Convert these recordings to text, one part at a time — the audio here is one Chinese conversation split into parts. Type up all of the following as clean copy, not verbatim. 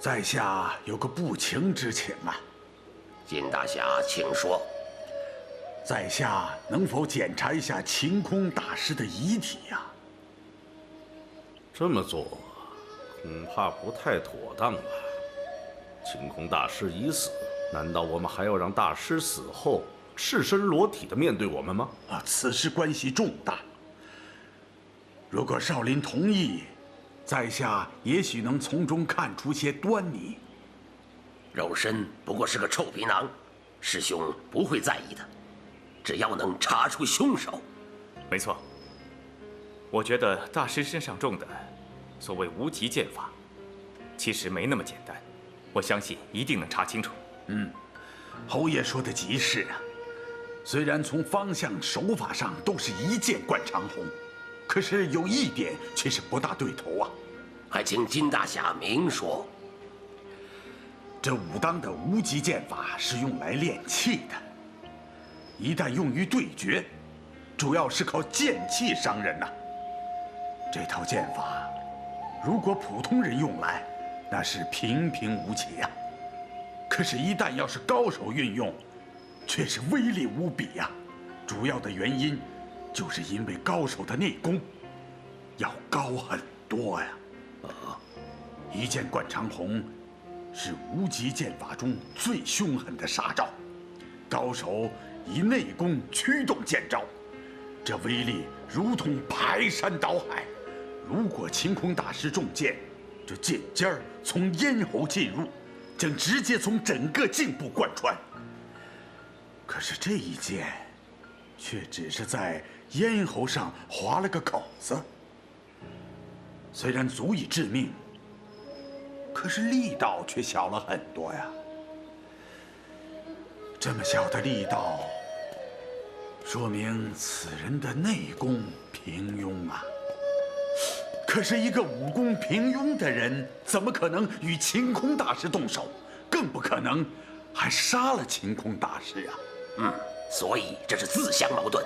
在下有个不情之请啊。金大侠，请说。在下能否检查一下晴空大师的遗体呀？这么做恐怕不太妥当吧？晴空大师已死，难道我们还要让大师死后赤身裸体的面对我们吗？此事关系重大。如果少林同意，在下也许能从中看出些端倪。肉身不过是个臭皮囊，师兄不会在意的，只要能查出凶手。没错，我觉得大师身上中的所谓无极剑法，其实没那么简单。我相信一定能查清楚。侯爷说的极是啊。虽然从方向手法上都是一剑贯长虹，可是有一点却是不大对头啊。还请金大侠明说。这武当的无极剑法是用来练气的，一旦用于对决，主要是靠剑气伤人呐。这套剑法，如果普通人用来，那是平平无奇呀。可是，一旦要是高手运用，却是威力无比呀。主要的原因，就是因为高手的内功要高很多呀。一剑贯长虹是无极剑法中最凶狠的杀招，高手以内功驱动剑招，这威力如同排山倒海。如果晴空大师中箭，这剑尖儿从咽喉进入，将直接从整个颈部贯穿。可是这一剑，却只是在咽喉上划了个口子，虽然足以致命，可是力道却小了很多呀。这么小的力道，说明此人的内功平庸啊。可是一个武功平庸的人，怎么可能与晴空大师动手？更不可能还杀了晴空大师啊！所以这是自相矛盾。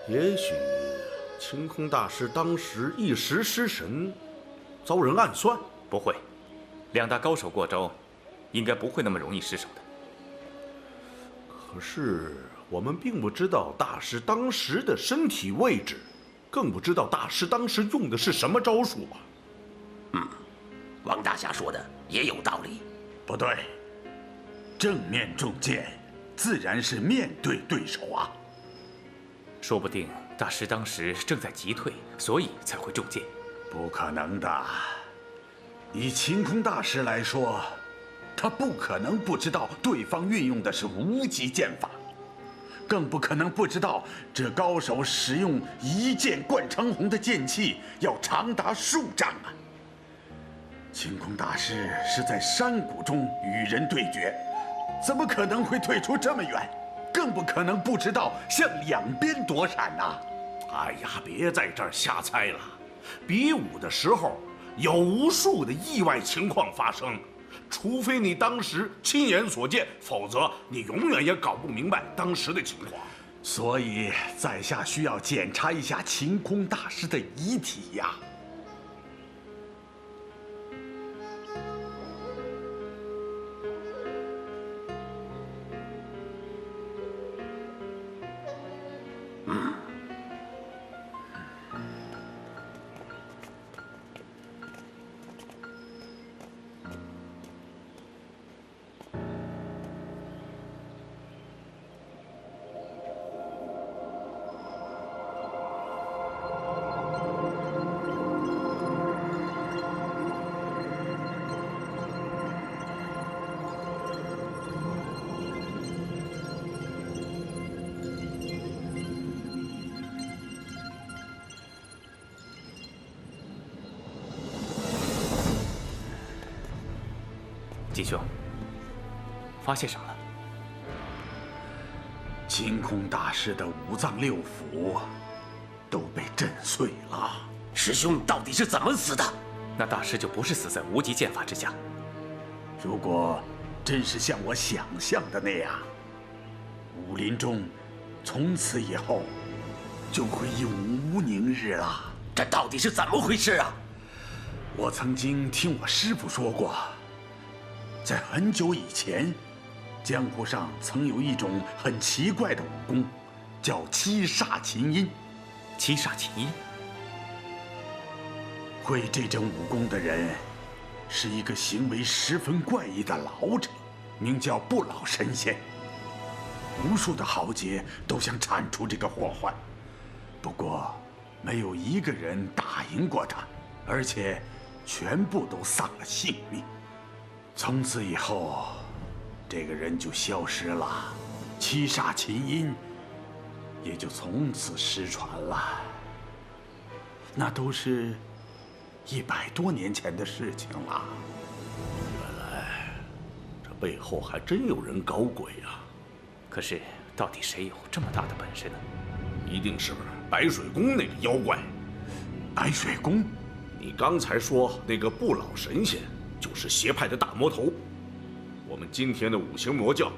也许晴空大师当时一时失神，遭人暗算。不会，两大高手过招，应该不会那么容易失手的。可是我们并不知道大师当时的身体位置，更不知道大师当时用的是什么招数啊。王大侠说的也有道理。不对，正面中箭，自然是面对对手啊。说不定大师当时正在急退，所以才会中箭。不可能的。以晴空大师来说，他不可能不知道对方运用的是无极剑法，更不可能不知道这高手使用一剑贯长虹的剑气要长达数丈啊。晴空大师是在山谷中与人对决，怎么可能会退出这么远？更不可能不知道向两边躲闪呐。哎呀，别在这儿瞎猜了。比武的时候有无数的意外情况发生，除非你当时亲眼所见，否则你永远也搞不明白当时的情况。所以，在下需要检查一下晴空大师的遗体呀。金兄，发现什么了？晴空大师的五脏六腑都被震碎了。师兄到底是怎么死的？那大师就不是死在无极剑法之下。如果真是像我想象的那样，武林中从此以后就会永无宁日了。这到底是怎么回事啊？我曾经听我师父说过，在很久以前，江湖上曾有一种很奇怪的武功，叫七煞琴音。七煞琴音，会这种武功的人，是一个行为十分怪异的老者，名叫不老神仙。无数的豪杰都想铲除这个祸患，不过没有一个人打赢过他，而且全部都丧了性命。从此以后，这个人就消失了，七煞琴音也就从此失传了。那都是100多年前的事情了。原来这背后还真有人搞鬼啊！可是到底谁有这么大的本事呢？一定是白水宫那个妖怪。白水宫？你刚才说那个不老神仙就是邪派的大魔头。我们今天的五行魔教，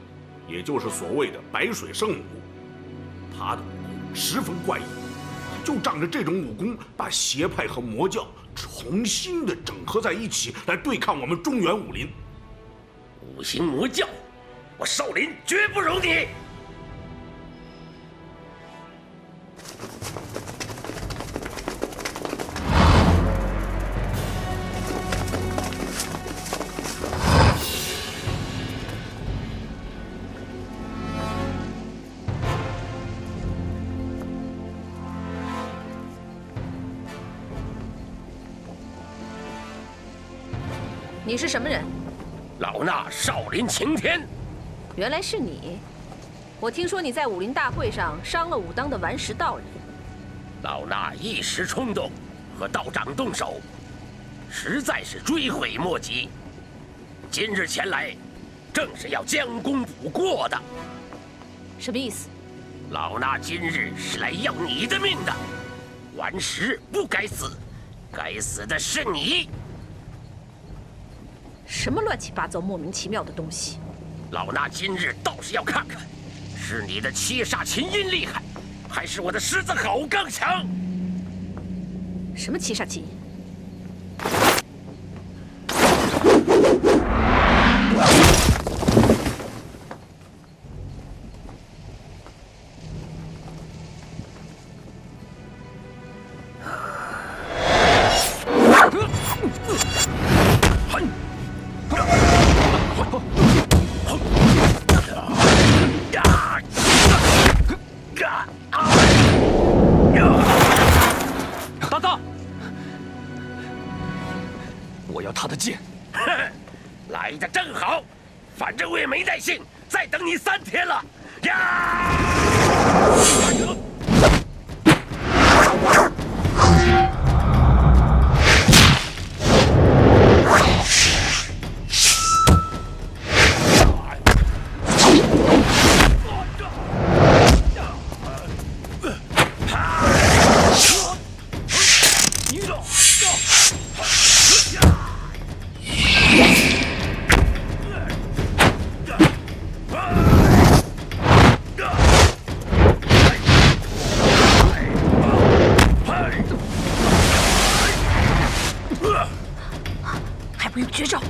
也就是所谓的白水圣母，他的武功十分怪异，就仗着这种武功，把邪派和魔教重新的整合在一起，来对抗我们中原武林。五行魔教，我少林绝不容你！你是什么人？老衲少林擎天。原来是你！我听说你在武林大会上伤了武当的顽石道人。老衲一时冲动，和道长动手，实在是追悔莫及。今日前来，正是要将功补过的。什么意思？老衲今日是来要你的命的。顽石不该死，该死的是你！什么乱七八糟、莫名其妙的东西！老衲今日倒是要看看，是你的七煞琴音厉害，还是我的狮子吼更强？什么七煞琴音？大大，我要他的剑。哼，来的正好，反正我也没耐性再等你3天了。呀！还不用绝招！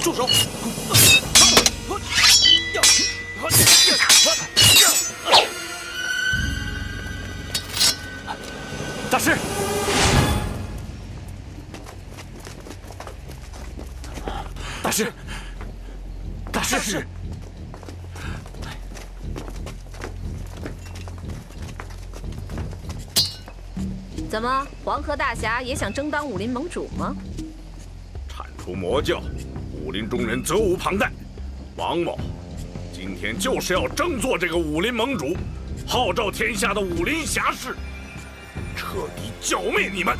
住手！大师，大师，大师，怎么，黄河大侠也想争当武林盟主吗？铲除魔教，武林中人责无旁贷。王某今天就是要争做这个武林盟主，号召天下的武林侠士，彻底剿灭你们。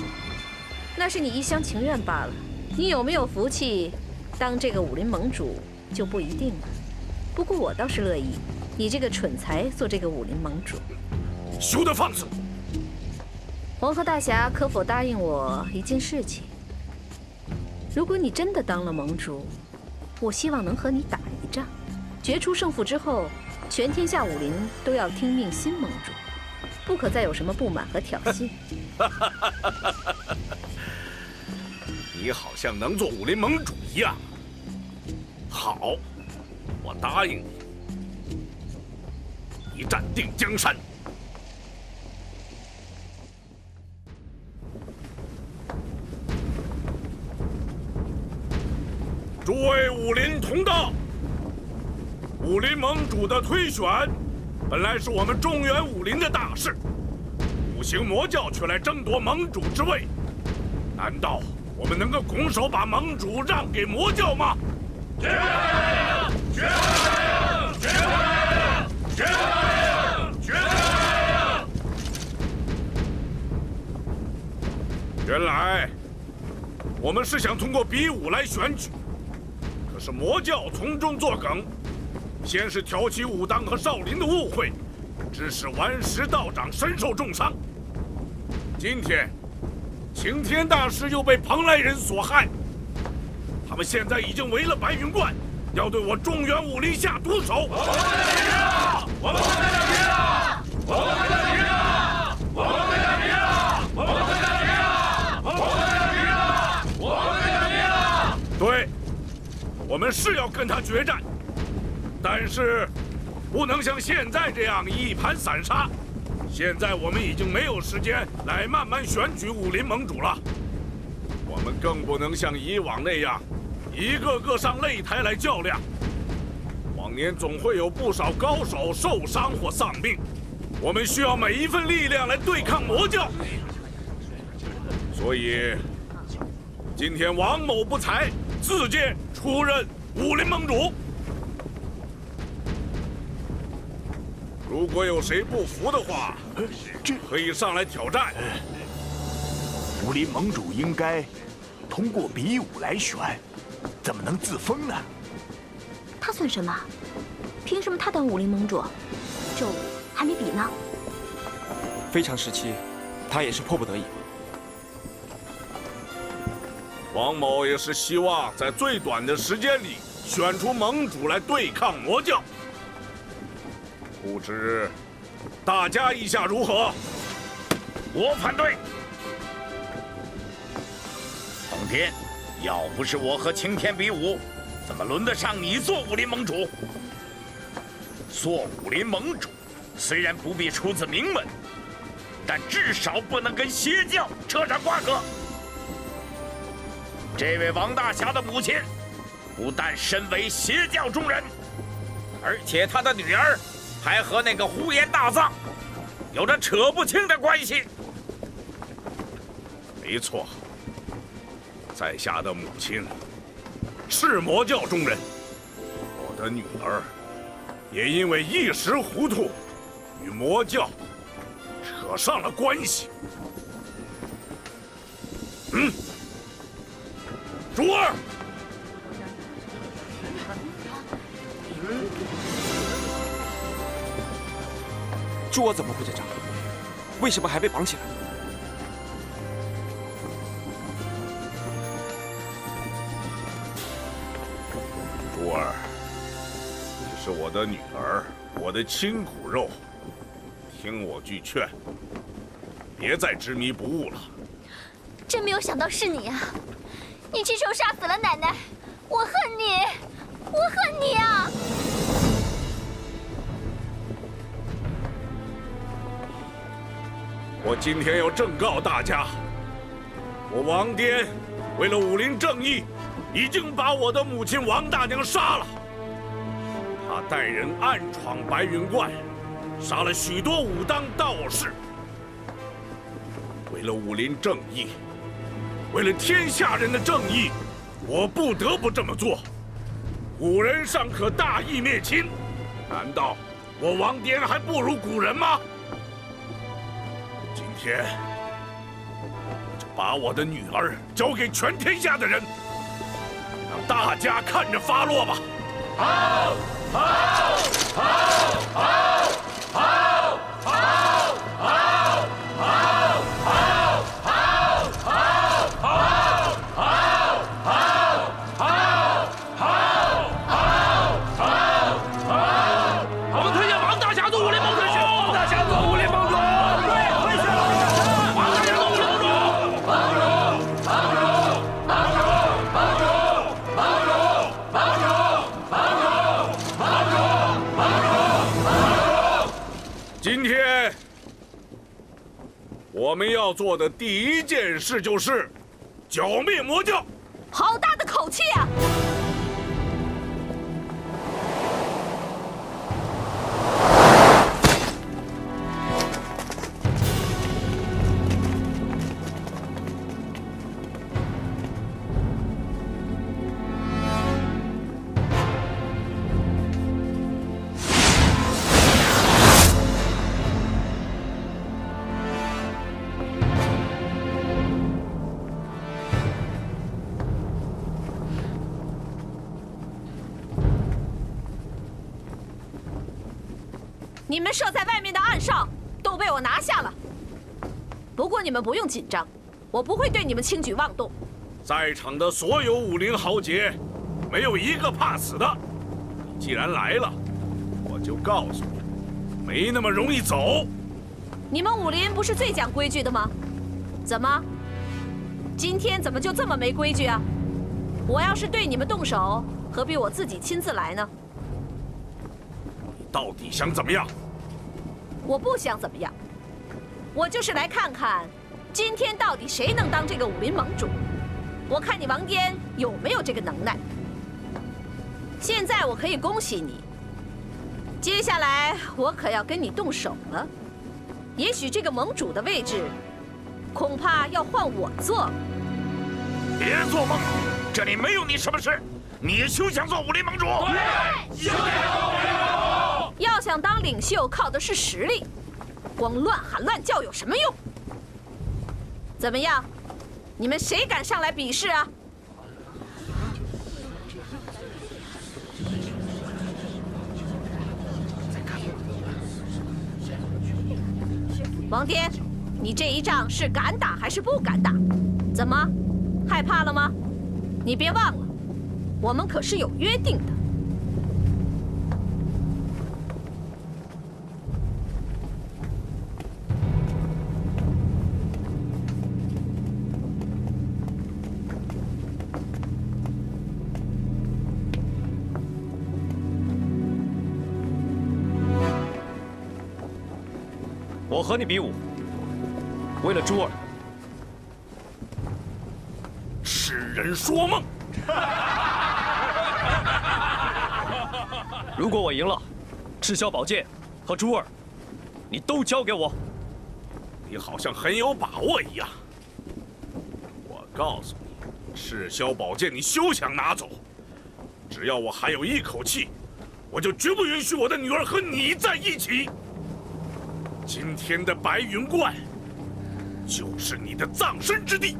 那是你一厢情愿罢了。你有没有福气当这个武林盟主就不一定了。不过我倒是乐意，你这个蠢材做这个武林盟主。休得放肆！黄河大侠可否答应我一件事情？如果你真的当了盟主，我希望能和你打一仗，决出胜负之后，全天下武林都要听命新盟主，不可再有什么不满和挑衅。你好像能做武林盟主一样。好，我答应你，一战定江山。诸位武林同道，武林盟主的推选，本来是我们中原武林的大事，五行魔教却来争夺盟主之位，难道我们能够拱手把盟主让给魔教吗？绝不能！绝不能！绝不能！绝不能！绝不能！原来我们是想通过比武来选举。可是魔教从中作梗，先是挑起武当和少林的误会，致使顽石道长身受重伤。今天，擎天大师又被蓬莱人所害，他们现在已经围了白云观，要对我中原武林下毒手。我们的拼了！我们的拼了！我们的拼了！我们的拼了！我们的拼了！我们的拼了！我们的拼了！对。我们是要跟他决战，但是不能像现在这样一盘散沙。现在我们已经没有时间来慢慢选举武林盟主了，我们更不能像以往那样一个个上擂台来较量。往年总会有不少高手受伤或丧命，我们需要每一份力量来对抗魔教。所以今天王某不才自荐出任武林盟主。如果有谁不服的话，可以上来挑战。武林盟主应该通过比武来选，怎么能自封呢？他算什么？凭什么他当武林盟主？这还没比呢。非常时期，他也是迫不得已。王某也是希望在最短的时间里选出盟主来对抗魔教，不知大家意下如何？我反对。奉天，要不是我和擎天比武，怎么轮得上你做武林盟主？做武林盟主，虽然不必出自名门，但至少不能跟邪教扯上瓜葛。这位王大侠的母亲，不但身为邪教中人，而且他的女儿还和那个呼延大藏有着扯不清的关系。没错，在下的母亲是魔教中人，我的女儿也因为一时糊涂，与魔教扯上了关系。珠儿，珠儿怎么会在这儿？为什么还被绑起来？珠儿，你是我的女儿，我的亲骨肉，听我句劝，别再执迷不悟了。真没有想到是你啊！你亲手杀死了奶奶，我恨你，我恨你啊！我今天要正告大家，我王颠为了武林正义，已经把我的母亲王大娘杀了。他带人暗闯白云观，杀了许多武当道士。为了武林正义，为了天下人的正义，我不得不这么做。古人尚可大义灭亲，难道我王颠还不如古人吗？今天就把我的女儿交给全天下的人，让大家看着发落吧。好。今天我们要做的第一件事就是剿灭魔教。好大的口气啊！你们设在外面的暗哨都被我拿下了。不过你们不用紧张，我不会对你们轻举妄动。在场的所有武林豪杰，没有一个怕死的。你既然来了，我就告诉你，没那么容易走。你们武林不是最讲规矩的吗？怎么，今天怎么就这么没规矩啊？我要是对你们动手，何必我自己亲自来呢？你到底想怎么样？我不想怎么样，我就是来看看，今天到底谁能当这个武林盟主。我看你王颠有没有这个能耐。现在我可以恭喜你，接下来我可要跟你动手了。也许这个盟主的位置，恐怕要换我做。别做梦，这里没有你什么事。你休想做武林盟主。对，休想做武林盟主。要想当领袖，靠的是实力，光乱喊乱叫有什么用？怎么样，你们谁敢上来比试啊？王颠，你这一仗是敢打还是不敢打？怎么，害怕了吗？你别忘了，我们可是有约定的。我和你比武，为了珠儿。痴人说梦。如果我赢了，赤霄宝剑和珠儿，你都交给我。你好像很有把握一样。我告诉你，赤霄宝剑你休想拿走。只要我还有一口气，我就绝不允许我的女儿和你在一起。今天的白云观，就是你的葬身之地。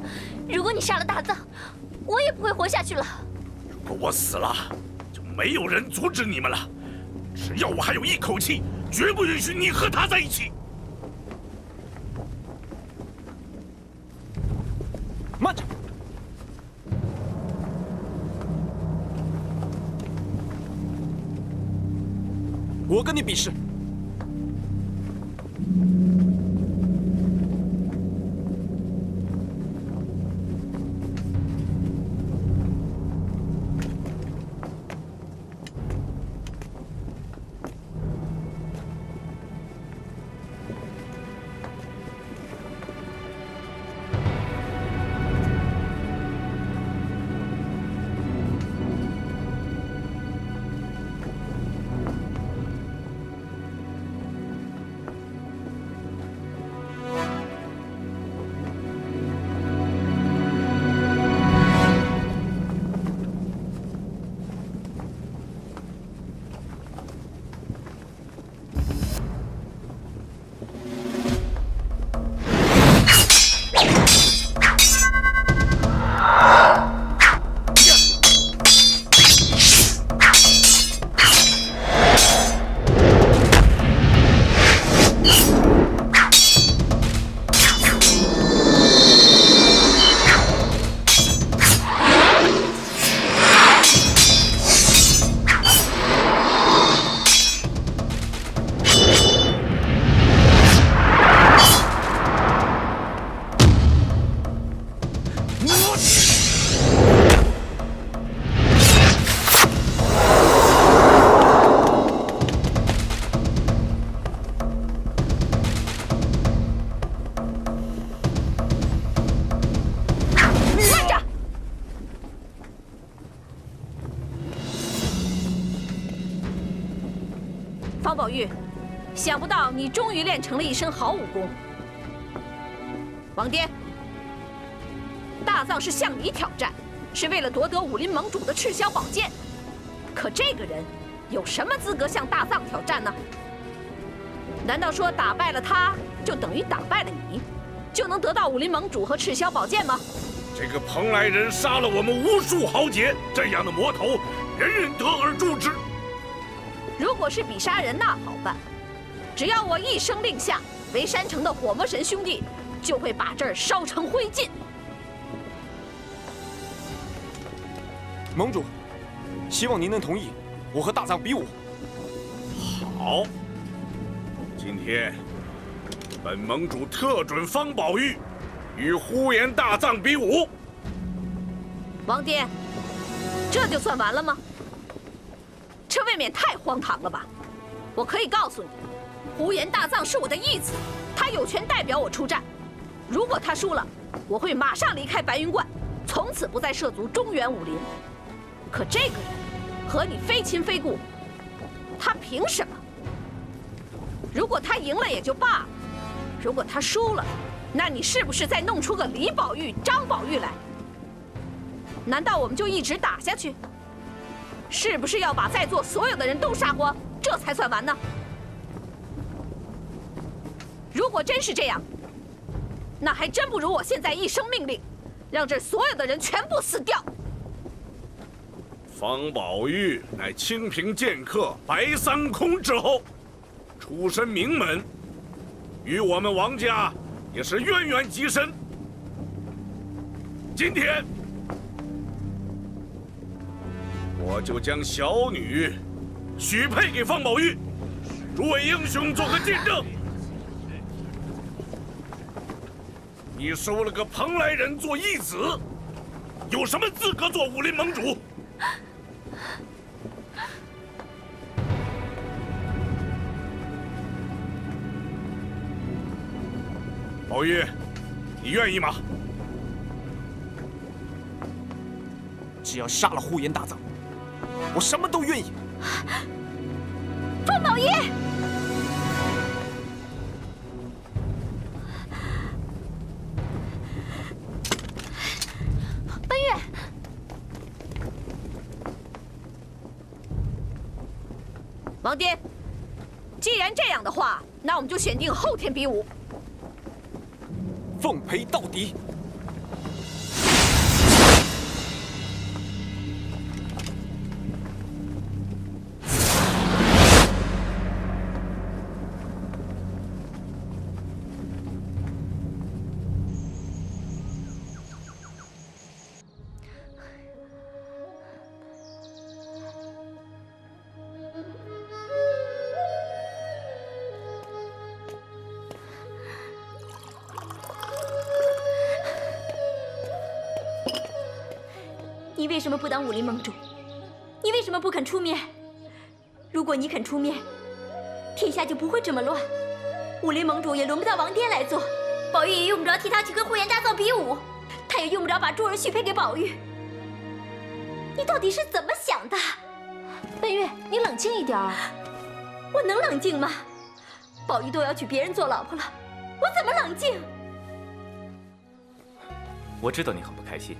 如果你杀了大藏，我也不会活下去了。如果我死了，就没有人阻止你们了。只要我还有一口气，绝不允许你和他在一起。慢着！我跟你比试。方宝玉，想不到你终于练成了一身好武功。王爹，大藏是向你挑战，是为了夺得武林盟主的赤霄宝剑。可这个人有什么资格向大藏挑战呢？难道说打败了他，就等于打败了你，就能得到武林盟主和赤霄宝剑吗？这个蓬莱人杀了我们无数豪杰，这样的魔头，人人得而诛之。如果是比杀人，那好办，只要我一声令下，围山城的火魔神兄弟就会把这儿烧成灰烬。盟主，希望您能同意我和大藏比武。好，今天本盟主特准方宝玉与呼延大藏比武。王爹，这就算完了吗？这未免太荒唐了吧！我可以告诉你，呼延大藏是我的义子，他有权代表我出战。如果他输了，我会马上离开白云观，从此不再涉足中原武林。可这个人和你非亲非故，他凭什么？如果他赢了也就罢了，如果他输了，那你是不是再弄出个李宝玉、张宝玉来？难道我们就一直打下去？是不是要把在座所有的人都杀光，这才算完呢？如果真是这样，那还真不如我现在一声命令，让这所有的人全部死掉。方宝玉乃清平剑客白三空之后，出身名门，与我们王家也是渊源极深。今天，我就将小女许配给方宝玉，诸位英雄做个见证。你收了个蓬莱人做义子，有什么资格做武林盟主？宝玉，你愿意吗？只要杀了呼延大藏，我什么都愿意。方宝玉，奔月，王爹，既然这样的话，那我们就选定后天比武。奉陪到底。你为什么不当武林盟主？你为什么不肯出面？如果你肯出面，天下就不会这么乱，武林盟主也轮不到王爹来做，宝玉也用不着替他去跟呼延大藏比武，他也用不着把珠儿许配给宝玉。你到底是怎么想的？奔月，你冷静一点儿。我能冷静吗？宝玉都要娶别人做老婆了，我怎么冷静？我知道你很不开心，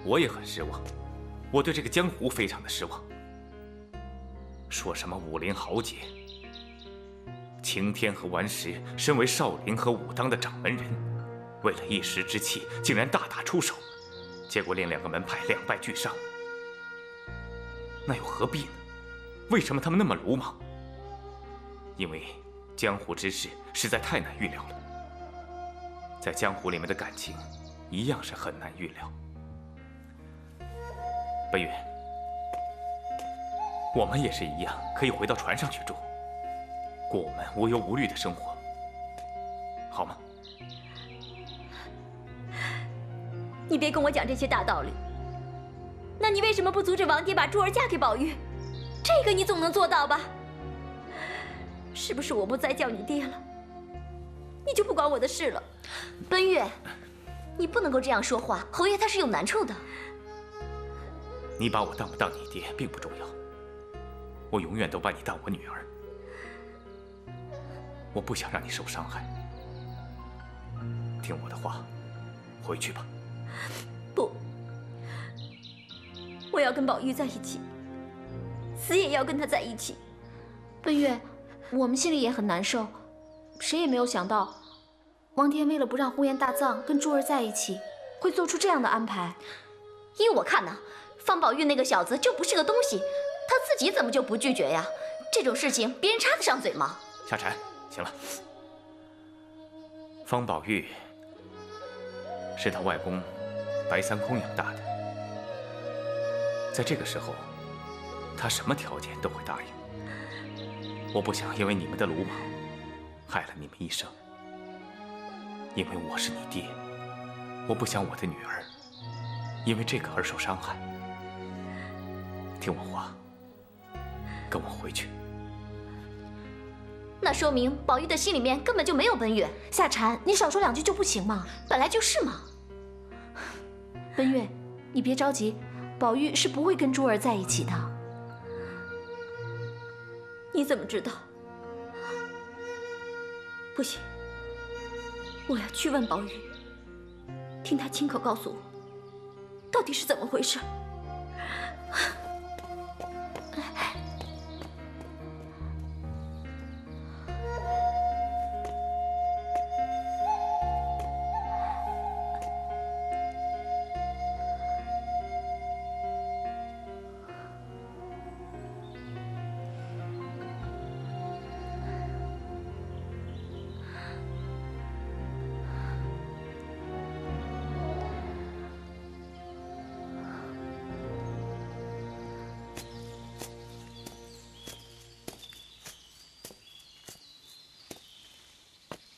我也很失望，我对这个江湖非常的失望。说什么武林豪杰，晴天和顽石身为少林和武当的掌门人，为了一时之气，竟然大打出手，结果令两个门派两败俱伤。那又何必呢？为什么他们那么鲁莽？因为江湖之事实在太难预料了，在江湖里面的感情一样是很难预料。奔月，我们也是一样，可以回到船上去住，过我们无忧无虑的生活，好吗？你别跟我讲这些大道理。那你为什么不阻止王爹把珠儿嫁给宝玉？这个你总能做到吧？是不是我不再叫你爹了，你就不管我的事了？奔月，你不能够这样说话，侯爷他是有难处的。你把我当不当你爹并不重要，我永远都把你当我女儿。我不想让你受伤害。听我的话，回去吧。不，我要跟宝玉在一起，死也要跟他在一起。奔月，我们心里也很难受，谁也没有想到，王天为了不让呼延大藏跟珠儿在一起，会做出这样的安排。依我看呢，方宝玉那个小子就不是个东西，他自己怎么就不拒绝呀？这种事情别人插得上嘴吗？夏蝉，行了。方宝玉是他外公白三空养大的，在这个时候，他什么条件都会答应。我不想因为你们的鲁莽，害了你们一生。因为我是你爹，我不想我的女儿因为这个而受伤害。听我话，跟我回去。那说明宝玉的心里面根本就没有奔月。夏蝉，你少说两句就不行吗？本来就是嘛。奔月，你别着急，宝玉是不会跟珠儿在一起的。你怎么知道？不行，我要去问宝玉，听他亲口告诉我，到底是怎么回事。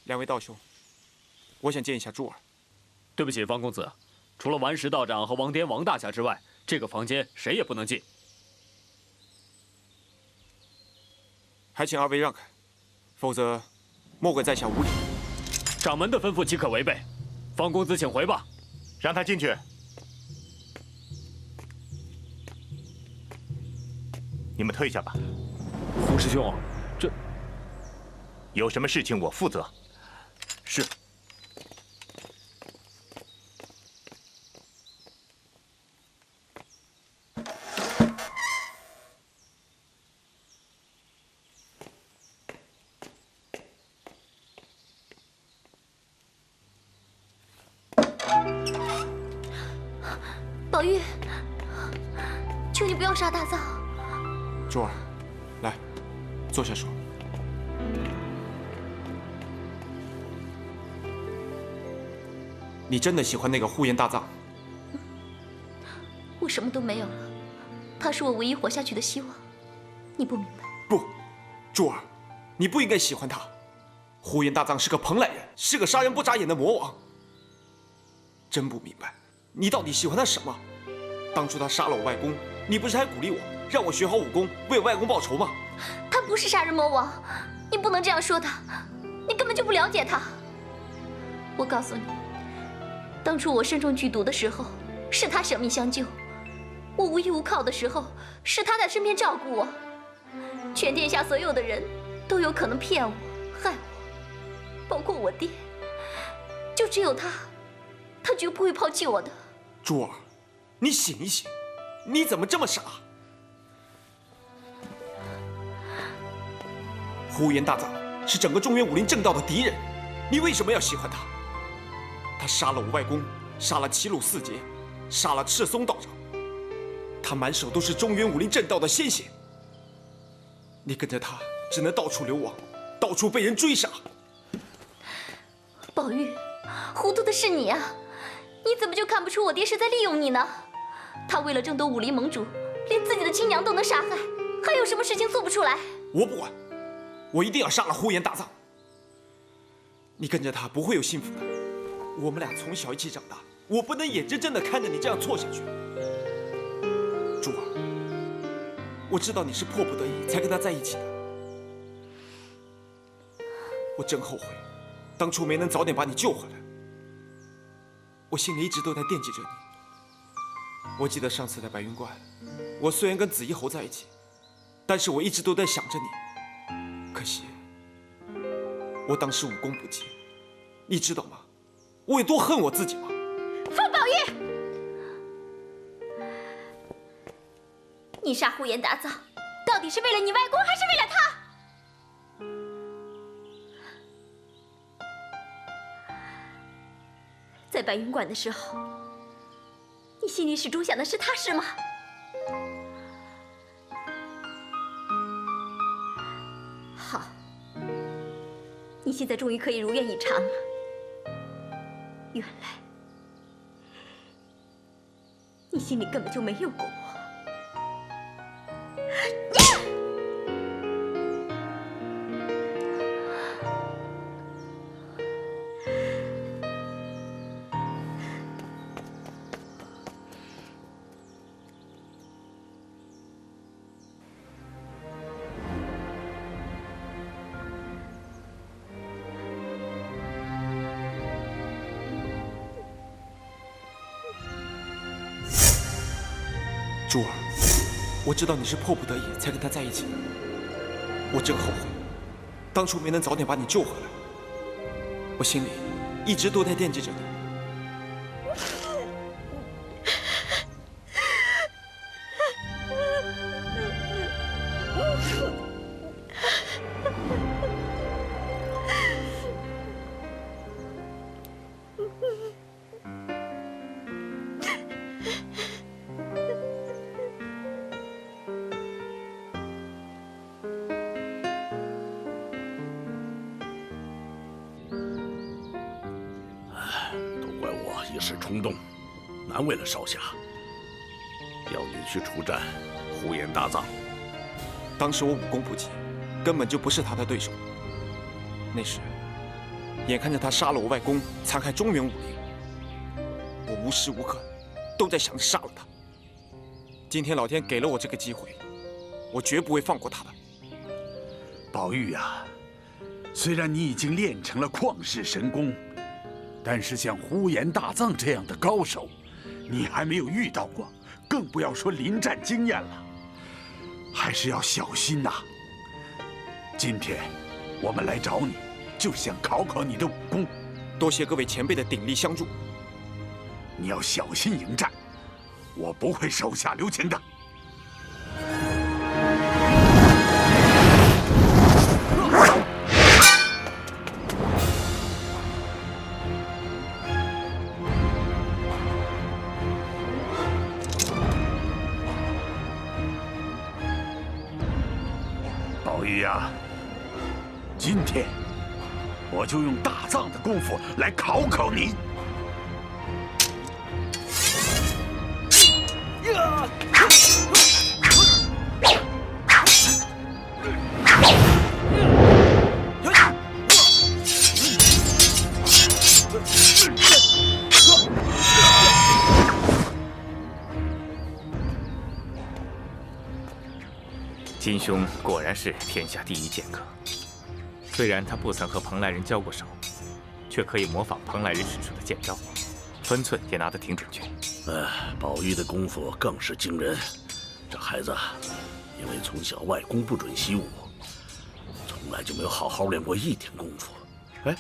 两位道兄，我想见一下珠儿。对不起，方公子，除了顽石道长和王颠王大侠之外，这个房间谁也不能进。还请二位让开，否则莫怪在下无礼。掌门的吩咐岂可违背？方公子请回吧。让他进去。你们退下吧。胡师兄，这有什么事情我负责。是。宝玉，求你不要杀大藏。珠儿，来，坐下说。你真的喜欢那个呼延大藏？我什么都没有了，他是我唯一活下去的希望。你不明白？不，珠儿，你不应该喜欢他。呼延大藏是个蓬莱人，是个杀人不眨眼的魔王。真不明白，你到底喜欢他什么？当初他杀了我外公，你不是还鼓励我，让我学好武功，为我外公报仇吗？他不是杀人魔王，你不能这样说他，你根本就不了解他。我告诉你。当初我身中剧毒的时候，是他舍命相救；我无依无靠的时候，是他在身边照顾我。全天下所有的人都有可能骗我、害我，包括我爹，就只有他，他绝不会抛弃我的。珠儿，你醒一醒，你怎么这么傻？呼延大藏是整个中原武林正道的敌人，你为什么要喜欢他？他杀了我外公，杀了齐鲁四杰，杀了赤松道长，他满手都是中原武林正道的鲜血。你跟着他，只能到处流亡，到处被人追杀。宝玉，糊涂的是你啊！你怎么就看不出我爹是在利用你呢？他为了争夺武林盟主，连自己的亲娘都能杀害，还有什么事情做不出来？我不管，我一定要杀了呼延大藏。你跟着他不会有幸福的。我们俩从小一起长大，我不能眼睁睁地看着你这样错下去。珠儿，我知道你是迫不得已才跟他在一起的，我真后悔，当初没能早点把你救回来。我心里一直都在惦记着你。我记得上次在白云观，我虽然跟紫衣侯在一起，但是我一直都在想着你。可惜，我当时武功不及，你知道吗？我有多恨我自己吗？方宝玉，你杀呼延大藏，到底是为了你外公，还是为了他？在白云馆的时候，你心里始终想的是他，是吗？好，你现在终于可以如愿以偿了。原来你心里根本就没有过我。珠儿，我知道你是迫不得已才跟他在一起的，我真后悔，当初没能早点把你救回来。我心里一直都在惦记着你。一时冲动，难为了少侠。要你去出战呼延大藏，当时我武功不及，根本就不是他的对手。那时，眼看着他杀了我外公，残害中原武林，我无时无刻都在想着杀了他。今天老天给了我这个机会，我绝不会放过他的。宝玉啊，虽然你已经练成了旷世神功，但是像呼延大藏这样的高手，你还没有遇到过，更不要说临战经验了，还是要小心呐。今天我们来找你，就是想考考你的武功。多谢各位前辈的鼎力相助。你要小心迎战，我不会手下留情的。宝玉呀，今天我就用大藏的功夫来考考你。金兄果然是天下第一剑客，虽然他不曾和蓬莱人交过手，却可以模仿蓬莱人使出的剑招，分寸也拿得挺准确。宝玉的功夫更是惊人。这孩子因为从小外公不准习武，从来就没有好好练过一点功夫。哎，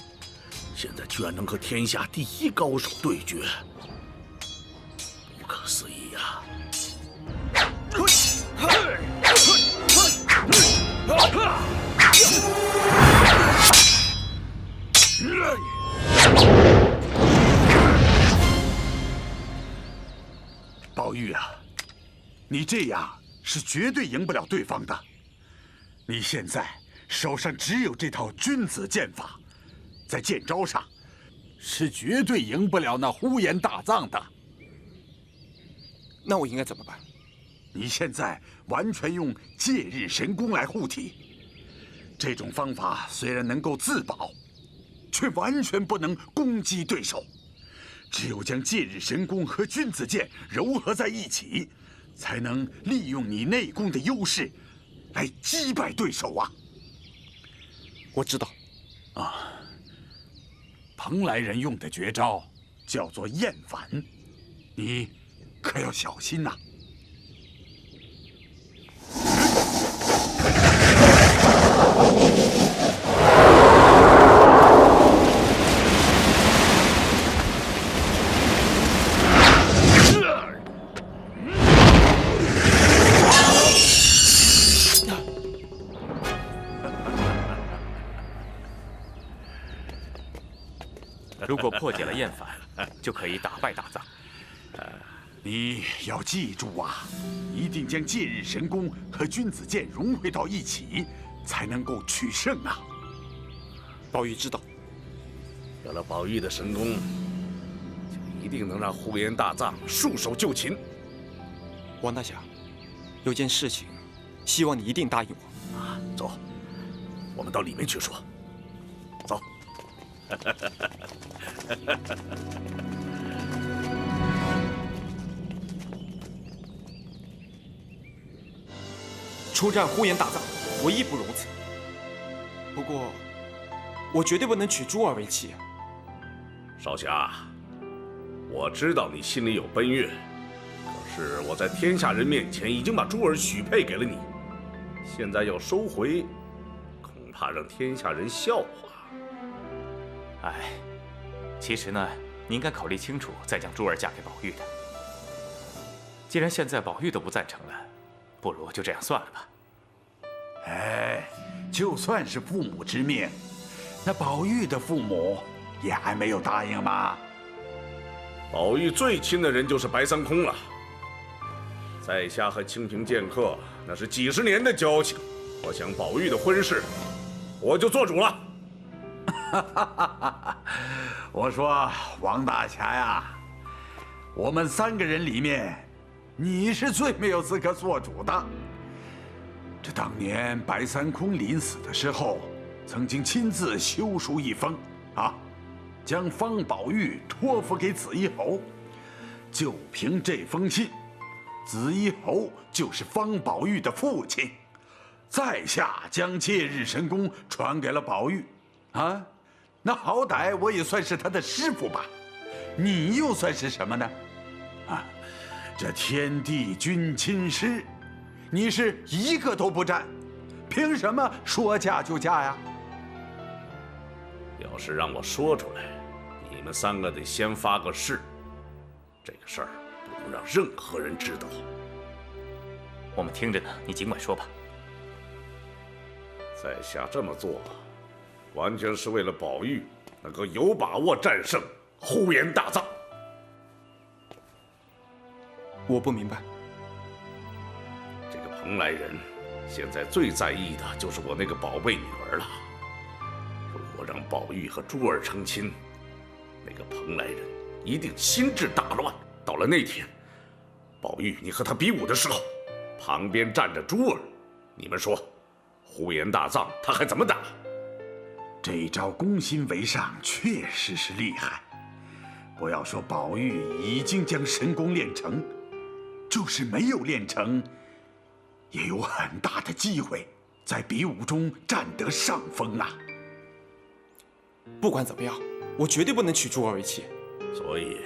现在居然能和天下第一高手对决，不可思议呀！宝玉啊，你这样是绝对赢不了对方的。你现在手上只有这套君子剑法，在剑招上是绝对赢不了那呼延大藏的。那我应该怎么办？你现在完全用戒日神功来护体，这种方法虽然能够自保，却完全不能攻击对手。只有将戒日神功和君子剑糅合在一起，才能利用你内功的优势，来击败对手啊！我知道。啊，蓬莱人用的绝招叫做厌反，你可要小心呐！如果破解了厌反，就可以打败大藏。你要记住啊，一定将戒日神功和君子剑融汇到一起，才能够取胜啊！宝玉知道。有了宝玉的神功，就一定能让呼延大藏束手就擒。王大侠，有件事情，希望你一定答应我。啊，走，我们到里面去说。走。出战呼延大藏，我义不容辞。不过，我绝对不能娶珠儿为妻。少侠，我知道你心里有奔月，可是我在天下人面前已经把珠儿许配给了你，现在要收回，恐怕让天下人笑话。哎，其实呢，你应该考虑清楚，再将珠儿嫁给宝玉的。既然现在宝玉都不赞成了，不如就这样算了吧。哎，就算是父母之命，那宝玉的父母也还没有答应吗？宝玉最亲的人就是白三空了，在下和清平剑客那是几十年的交情，我想宝玉的婚事，我就做主了。我说王大侠呀，我们3个人里面，你是最没有资格做主的。这当年白三空临死的时候，曾经亲自修书一封啊，将方宝玉托付给紫衣侯。就凭这封信，紫衣侯就是方宝玉的父亲。在下将戒日神功传给了宝玉，啊，那好歹我也算是他的师傅吧。你又算是什么呢？啊，这天地君亲师，你是一个都不占，凭什么说嫁就嫁呀？要是让我说出来，你们3个得先发个誓，这个事儿不能让任何人知道。我们听着呢，你尽管说吧。在下这么做，完全是为了宝玉能够有把握战胜呼延大藏。我不明白。这个蓬莱人现在最在意的就是我那个宝贝女儿了。如果让宝玉和珠儿成亲，那个蓬莱人一定心智大乱。到了那天，宝玉你和他比武的时候，旁边站着珠儿，你们说呼延大藏他还怎么打？这招攻心为上确实是厉害。不要说宝玉已经将神功练成，就是没有练成，也有很大的机会在比武中占得上风啊。不管怎么样，我绝对不能娶珠儿为妻。所以，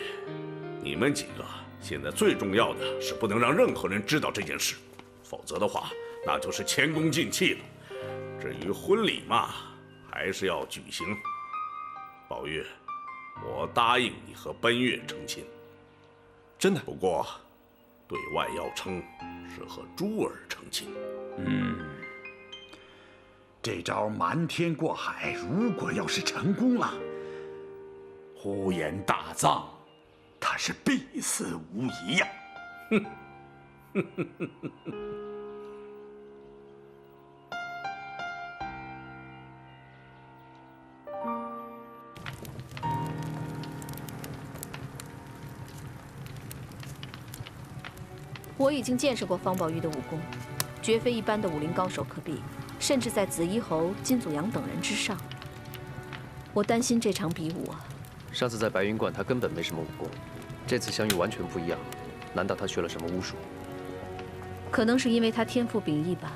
你们几个现在最重要的是不能让任何人知道这件事，否则的话，那就是前功尽弃了。至于婚礼嘛，还是要举行。宝玉，我答应你和奔月成亲，真的。不过，对外要称是和珠儿成亲。这招瞒天过海，如果要是成功了，呼延大藏他是必死无疑呀！我已经见识过方宝玉的武功，绝非一般的武林高手可比，甚至在紫衣侯、金祖阳等人之上。我担心这场比武啊。上次在白云观，他根本没什么武功，这次相遇完全不一样。难道他学了什么巫术？可能是因为他天赋秉异吧。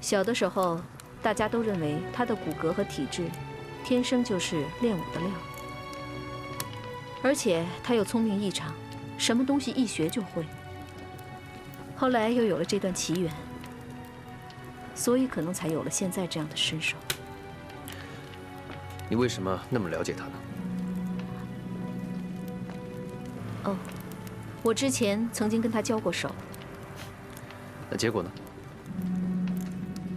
小的时候，大家都认为他的骨骼和体质，天生就是练武的料。而且他又聪明异常，什么东西一学就会。后来又有了这段奇缘，所以可能才有了现在这样的身手。你为什么那么了解他呢？哦，我之前曾经跟他交过手。那结果呢？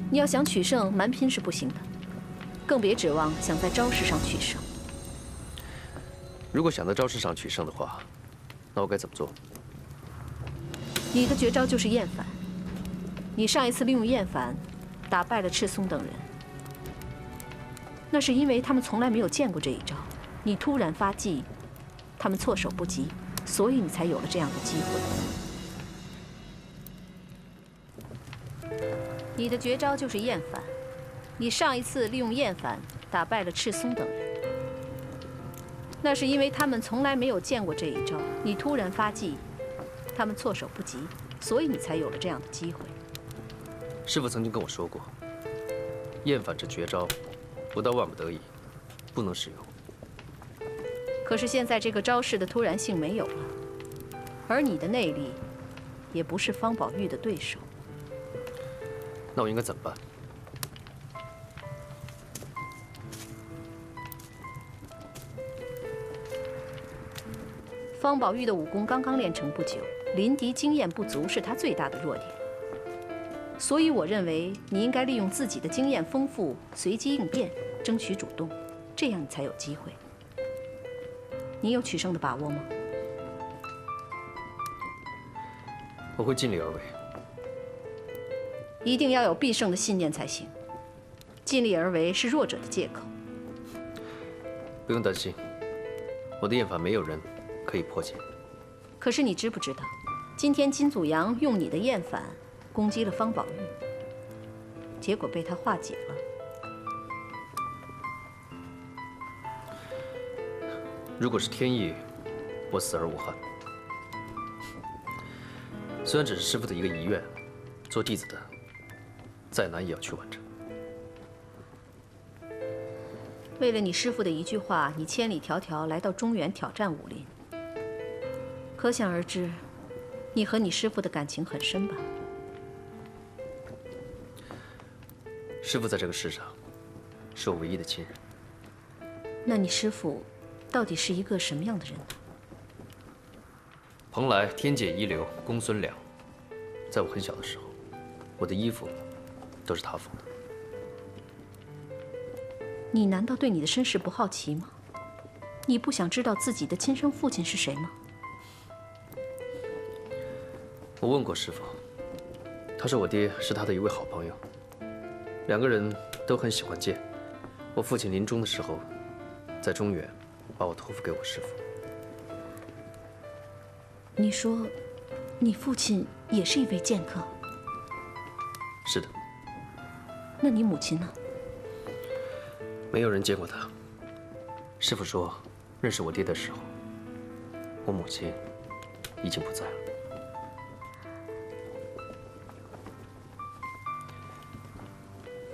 你要想取胜，蛮拼是不行的，更别指望想在招式上取胜。如果想在招式上取胜的话，那我该怎么做？你的绝招就是厌烦。你上一次利用厌烦打败了赤松等人，那是因为他们从来没有见过这一招。你突然发技，他们措手不及，所以你才有了这样的机会。你的绝招就是厌烦。你上一次利用厌烦打败了赤松等人，那是因为他们从来没有见过这一招。你突然发技，他们措手不及，所以你才有了这样的机会。师父曾经跟我说过，厌烦这绝招，不到万不得已，不能使用。可是现在这个招式的突然性没有了，而你的内力，也不是方宝玉的对手。那我应该怎么办？方宝玉的武功刚刚练成不久，临敌经验不足是他最大的弱点。所以我认为你应该利用自己的经验丰富，随机应变，争取主动，这样你才有机会。你有取胜的把握吗？我会尽力而为。一定要有必胜的信念才行。尽力而为是弱者的借口。不用担心，我的厌烦没有人可以破解。可是你知不知道，今天金祖阳用你的厌烦攻击了方宝玉，结果被他化解了。如果是天意，我死而无憾。虽然只是师父的一个遗愿，做弟子的再难也要去完成。为了你师父的一句话，你千里迢迢来到中原挑战武林，可想而知，你和你师父的感情很深吧？师父在这个世上，是我唯一的亲人。那你师父到底是一个什么样的人呢？蓬莱天界一流公孙良，在我很小的时候，我的衣服都是他缝的。你难道对你的身世不好奇吗？你不想知道自己的亲生父亲是谁吗？我问过师父，他说我爹是他的一位好朋友，两个人都很喜欢剑。我父亲临终的时候，在中原把我托付给我师父。你说，你父亲也是一位剑客？是的。那你母亲呢？没有人见过他。师父说，认识我爹的时候，我母亲已经不在了。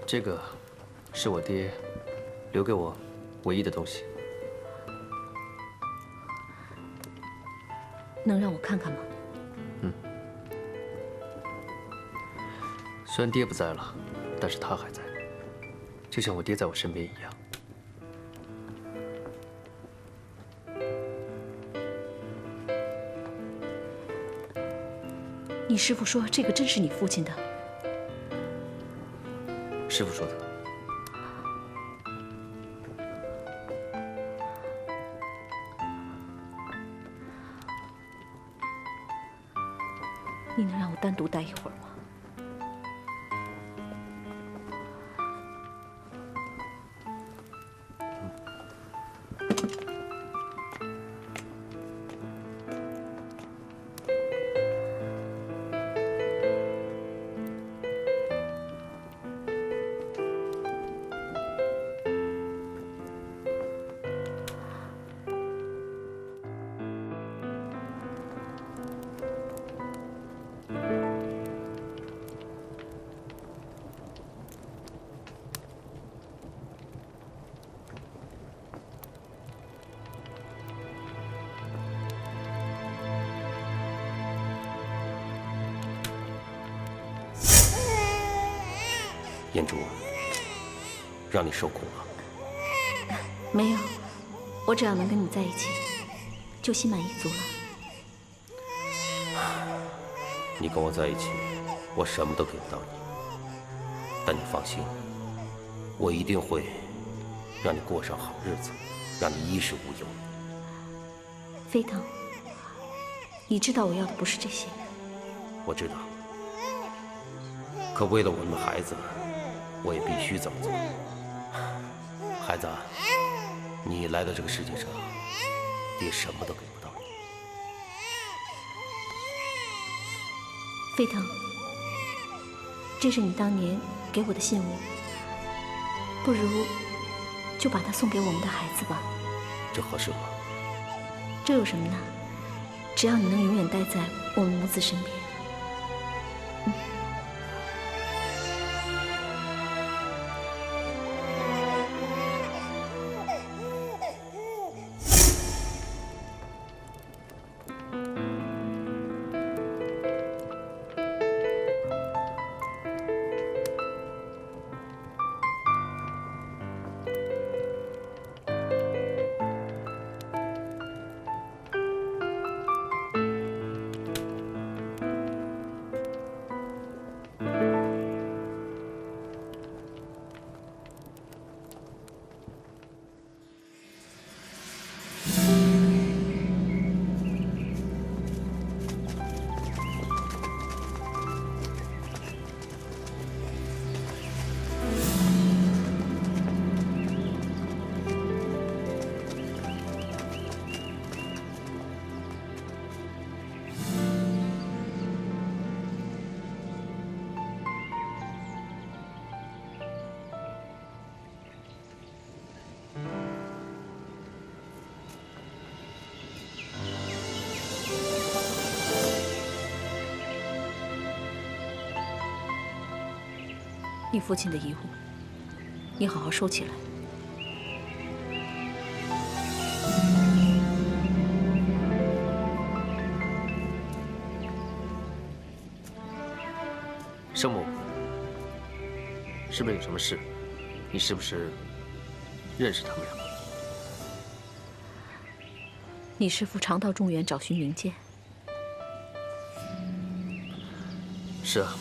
这个是我爹留给我唯一的东西。能让我看看吗？嗯。虽然爹不在了，但是他还在，就像我爹在我身边一样。你师父说这个真是你父亲的？师父说的。你能让我单独待一会儿吗？燕珠，让你受苦了。没有，我只要能跟你在一起，就心满意足了。你跟我在一起，我什么都给不到你。但你放心，我一定会让你过上好日子，让你衣食无忧。飞腾，你知道我要的不是这些。我知道，可为了我们孩子，我也必须这么做。孩子，你来到这个世界上，爹什么都给不到你。飞腾，这是你当年给我的信物，不如就把它送给我们的孩子吧。这合适吗？这有什么呢？只要你能永远待在我们母子身边。你父亲的遗物，你好好收起来。生母，是不是有什么事？你是不是认识他们两个？你师父常到中原找寻冥剑。是啊。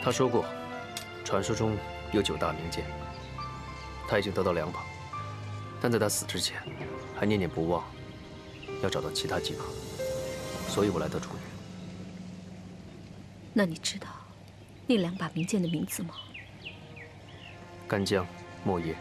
他说过，传说中有9大冥剑，他已经得到2把，但在他死之前，还念念不忘要找到其他几把，所以我来到中原。那你知道那2把冥剑的名字吗？干将、莫邪。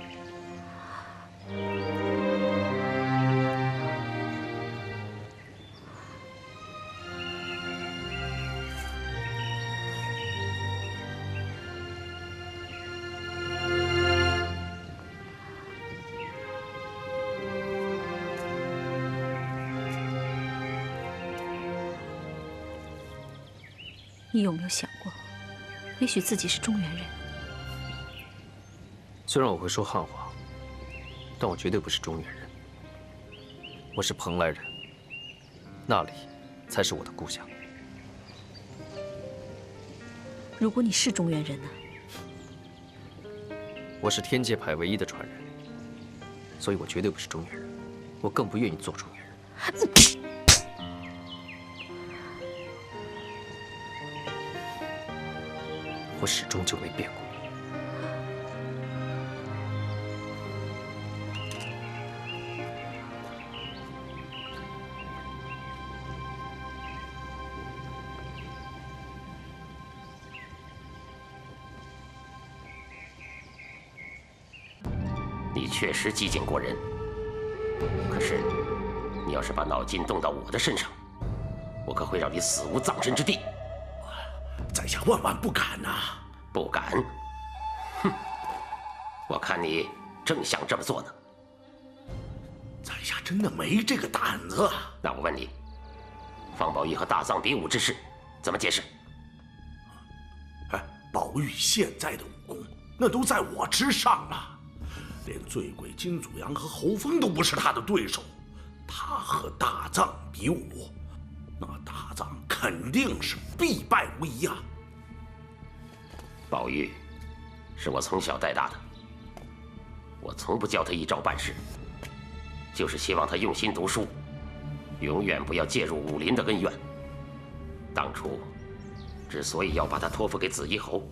你有没有想过，也许自己是中原人？虽然我会说汉话，但我绝对不是中原人。我是蓬莱人，那里才是我的故乡。如果你是中原人呢？我是天界派唯一的传人，所以我绝对不是中原人，我更不愿意做中原人。我始终就没变过。你确实机警过人，可是你要是把脑筋动到我的身上，我可会让你死无葬身之地。在下万万不敢呐！不敢？哼！我看你正想这么做呢。在下真的没这个胆子。那我问你，方宝玉和大藏比武之事怎么解释？哎，宝玉现在的武功，那都在我之上了，连醉鬼金祖阳和侯峰都不是他的对手。他和大藏比武，那大藏肯定是必败无疑啊！宝玉是我从小带大的，我从不教他一招半式，就是希望他用心读书，永远不要介入武林的恩怨。当初之所以要把他托付给紫衣侯，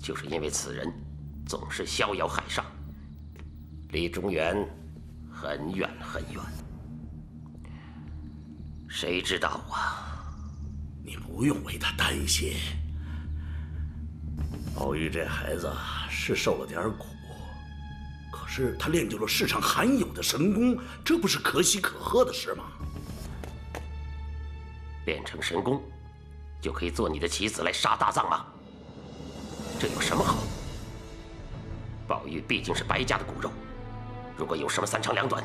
就是因为此人总是逍遥海上，离中原很远很远。谁知道啊？你不用为他担心。宝玉这孩子是受了点苦，可是他练就了世上罕有的神功，这不是可喜可贺的事吗？练成神功，就可以做你的棋子来杀大藏吗？这有什么好？宝玉毕竟是白家的骨肉，如果有什么三长两短，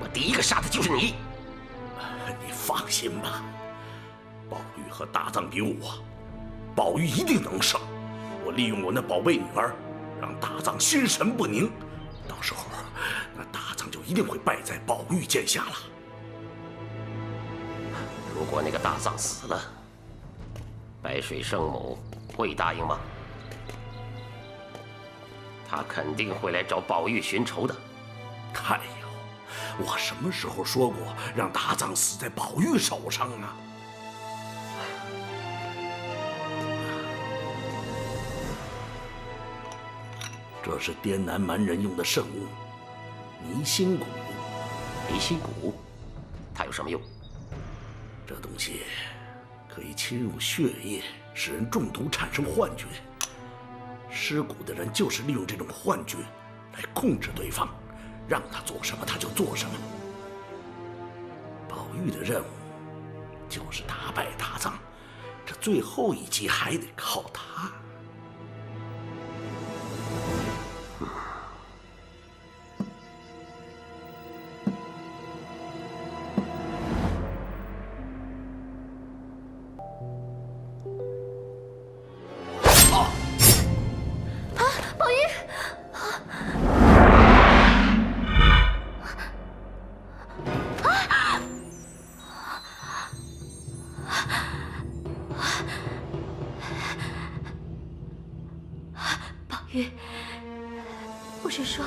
我第一个杀的就是你。你放心吧，宝玉和大藏比武，宝玉一定能胜。我利用我那宝贝女儿，让大藏心神不宁，到时候那大藏就一定会败在宝玉剑下了。如果那个大藏死了，白水圣母会答应吗？他肯定会来找宝玉寻仇的。太有，我什么时候说过让大藏死在宝玉手上啊？这是滇南蛮人用的圣物，迷心蛊。迷心蛊，它有什么用？这东西可以侵入血液，使人中毒产生幻觉。施蛊的人就是利用这种幻觉来控制对方，让他做什么他就做什么。宝玉的任务就是打败大藏，这最后一击还得靠他。不是说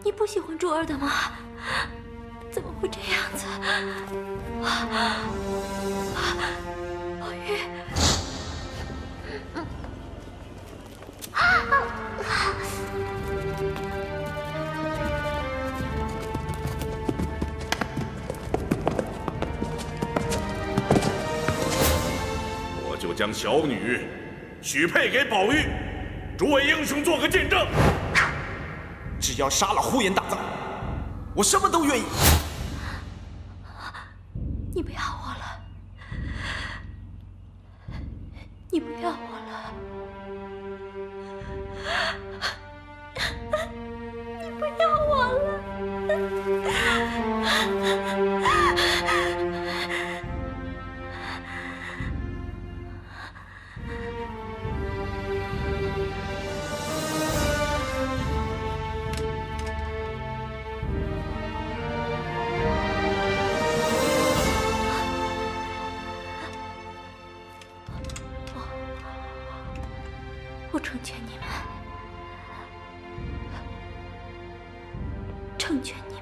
你不喜欢珠儿的吗？怎么会这样子？宝玉，我就将小女许配给宝玉，诸位英雄做个见证。只要杀了呼延大藏，我什么都愿意。你不要我了，你不要我了，你不要我了。我成全你们，成全你们。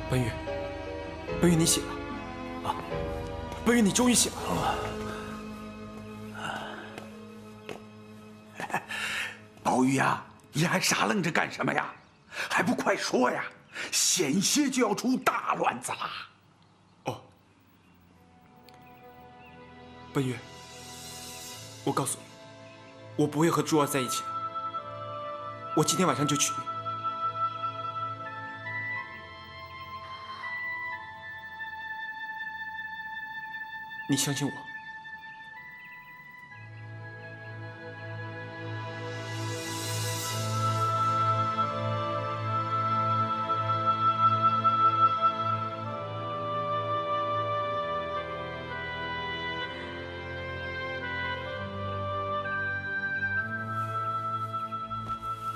奔月，奔月，你醒了啊！奔月，你终于醒了。宝玉呀，你还傻愣着干什么呀？还不快说呀！险些就要出大乱子啦！哦，奔月，我告诉你，我不会和珠儿在一起的。我今天晚上就娶你。你相信我。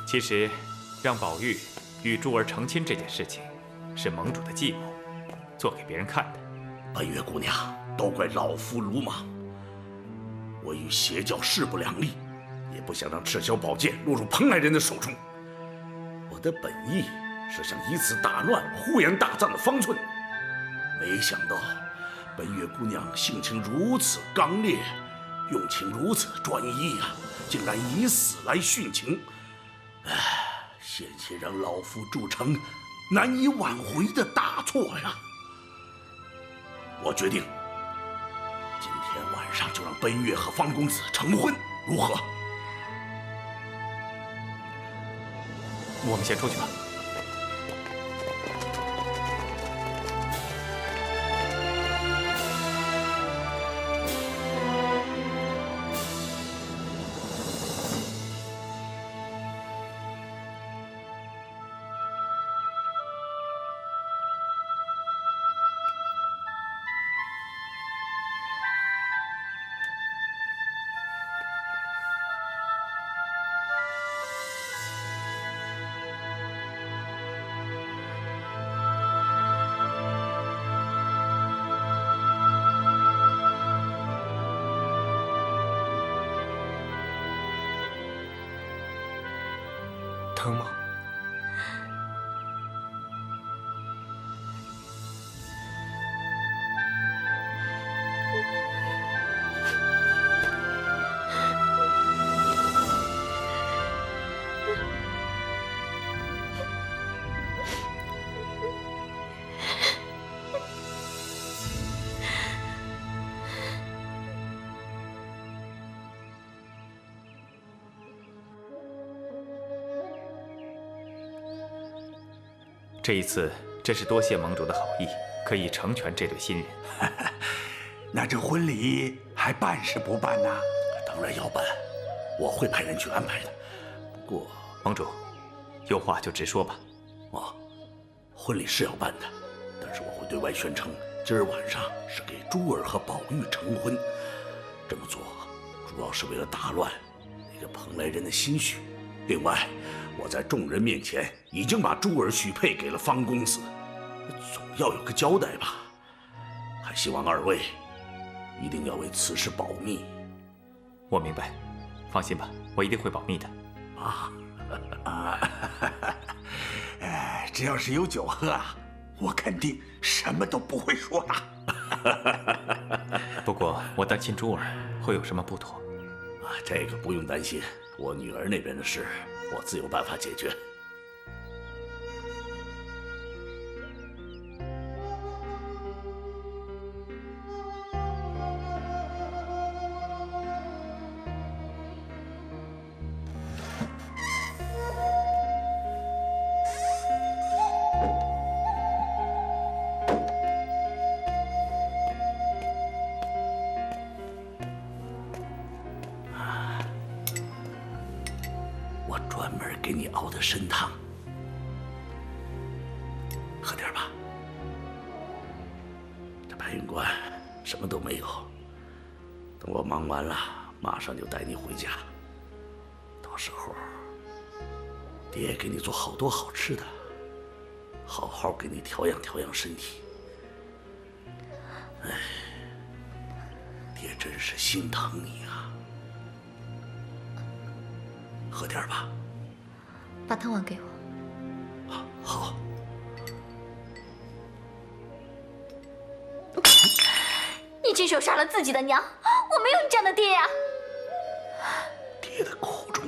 其实，让宝玉与珠儿成亲这件事情，是盟主的计谋，做给别人看的。奔月姑娘，都怪老夫鲁莽，我与邪教势不两立，也不想让赤霄宝剑落入蓬莱人的手中。我的本意是想以此打乱呼延大藏的方寸，没想到奔月姑娘性情如此刚烈，用情如此专一啊，竟然以死来殉情。险些让老夫铸成难以挽回的大错呀！我决定，今天晚上就让奔月和方公子成婚，如何？我们先出去吧。疼吗？这一次真是多谢盟主的好意，可以成全这对新人。那这婚礼还办是不办呢？当然要办，我会派人去安排的。不过，盟主，有话就直说吧。婚礼是要办的，但是我会对外宣称，今儿晚上是给珠儿和宝玉成婚。这么做主要是为了打乱那个蓬莱人的心绪。另外，我在众人面前已经把珠儿许配给了方公子，总要有个交代吧。还希望二位一定要为此事保密。我明白，放心吧，我一定会保密的。只要是有酒喝啊，我肯定什么都不会说的。不过我担心珠儿会有什么不妥。这个不用担心，我女儿那边的事，我自有办法解决。我专门给你熬的参汤，喝点吧。这白云观什么都没有，等我忙完了，马上就带你回家。到时候，爹给你做好多好吃的，好好给你调养调养身体。哎，爹真是心疼你啊。喝点吧，把汤碗给我。好。你亲手杀了自己的娘，我没有你这样的爹呀！爹的苦衷，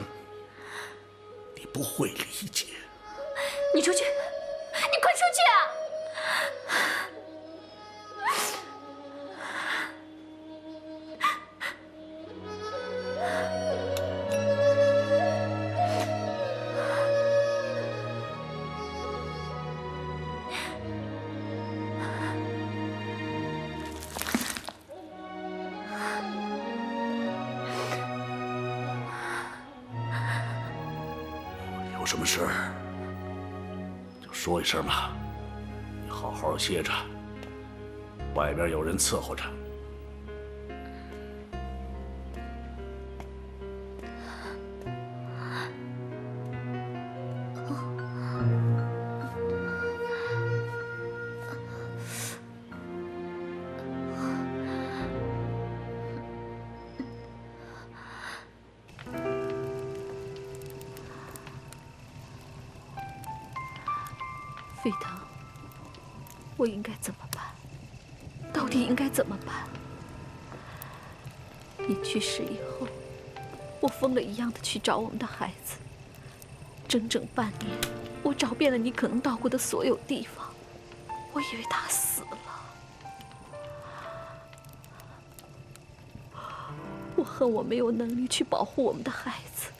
你不会理解。你出去，你快出去啊！有什么事就说一声吧。你好好歇着，外边有人伺候着。飞腾，我应该怎么办？到底应该怎么办？你去世以后，我疯了一样的去找我们的孩子，整整半年，我找遍了你可能到过的所有地方，我以为他死了。我恨我没有能力去保护我们的孩子，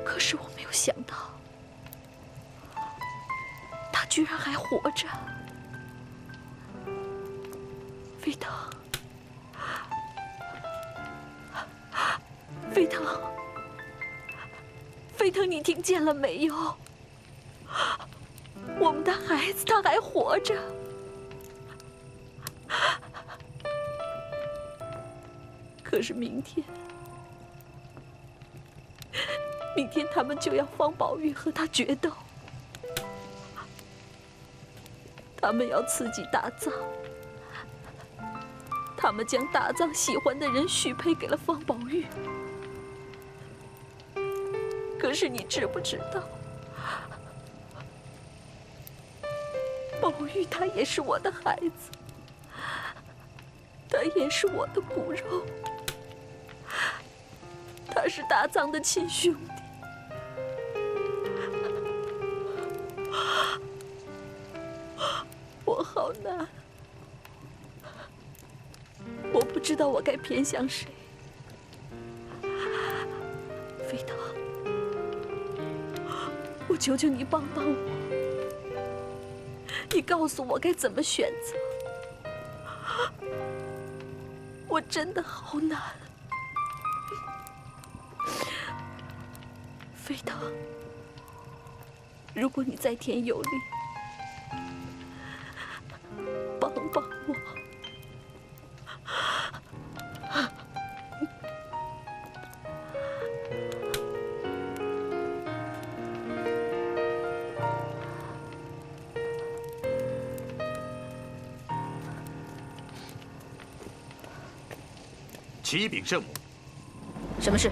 可是我没有想到。他居然还活着，飞腾，飞腾，飞腾，你听见了没有？我们的孩子他还活着。可是明天他们就要方宝玉和他决斗。他们要刺激大藏，他们将大藏喜欢的人许配给了方宝玉。可是你知不知道，宝玉他也是我的孩子，他也是我的骨肉，他是大藏的亲兄弟。我好难，我不知道我该偏向谁。飞腾，我求求你帮帮我，你告诉我该怎么选择。我真的好难。飞腾，如果你在天有灵，帮帮我！启禀圣母，什么事？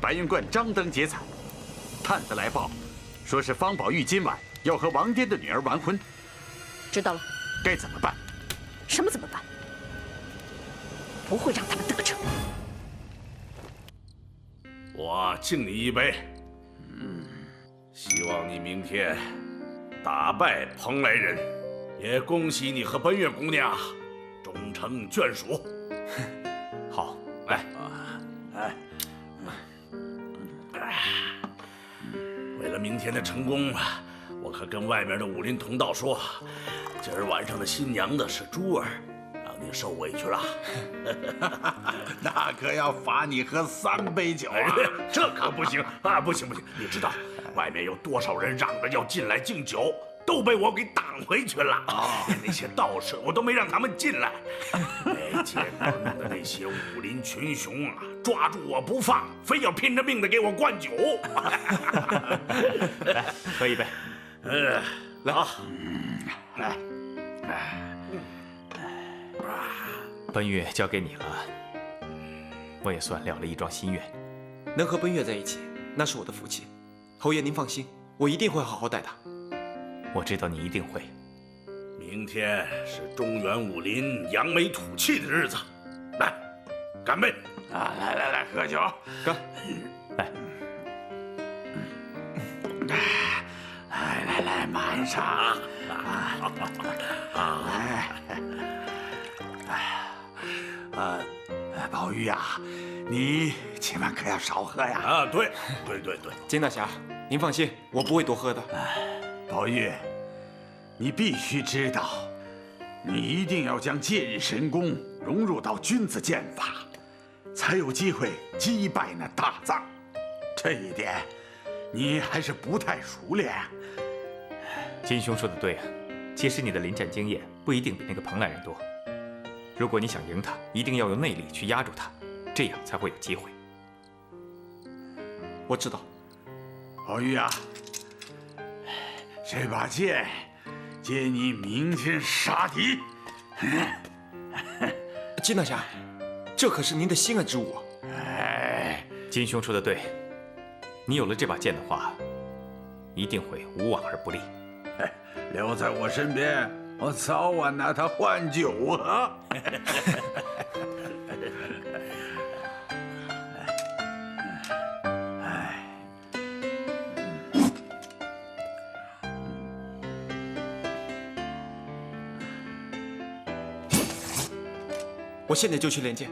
白云观张灯结彩，探子来报，说是方宝玉今晚要和王颠的女儿完婚。知道了。该怎么办？什么怎么办？不会让他们得逞。我敬你一杯。希望你明天打败蓬莱人，也恭喜你和奔月姑娘终成眷属。好，来，为了明天的成功，我可跟外面的武林同道说，今儿晚上的新娘子是珠儿，让你受委屈了。那可要罚你喝3杯酒啊！这可不行啊！不行！你知道外面有多少人嚷着要进来敬酒，都被我给挡回去了。那些道士我都没让他们进来。结果弄的那些武林群雄啊，抓住我不放，非要拼着命的给我灌酒。来，喝一杯。来啊！来。奔月交给你了，我也算了了一桩心愿。能和奔月在一起，那是我的福气。侯爷您放心，我一定会好好待他。我知道你一定会。明天是中原武林扬眉吐气的日子，来，干杯！啊，来，喝酒，干！来，满上！宝玉呀，你千万可要少喝呀！啊，对。金大侠，您放心，我不会多喝的。宝玉，你必须知道，你一定要将戒日神功融入到君子剑法，才有机会击败那大藏。这一点，你还是不太熟练。金兄说的对啊，其实你的临战经验不一定比那个蓬莱人多。如果你想赢他，一定要用内力去压住他，这样才会有机会。我知道。宝玉啊，这把剑借你明天杀敌。金大侠，这可是您的心爱之物啊！金兄说的对，你有了这把剑的话，一定会无往而不利。留在我身边，我早晚拿它换酒啊！我现在就去练剑。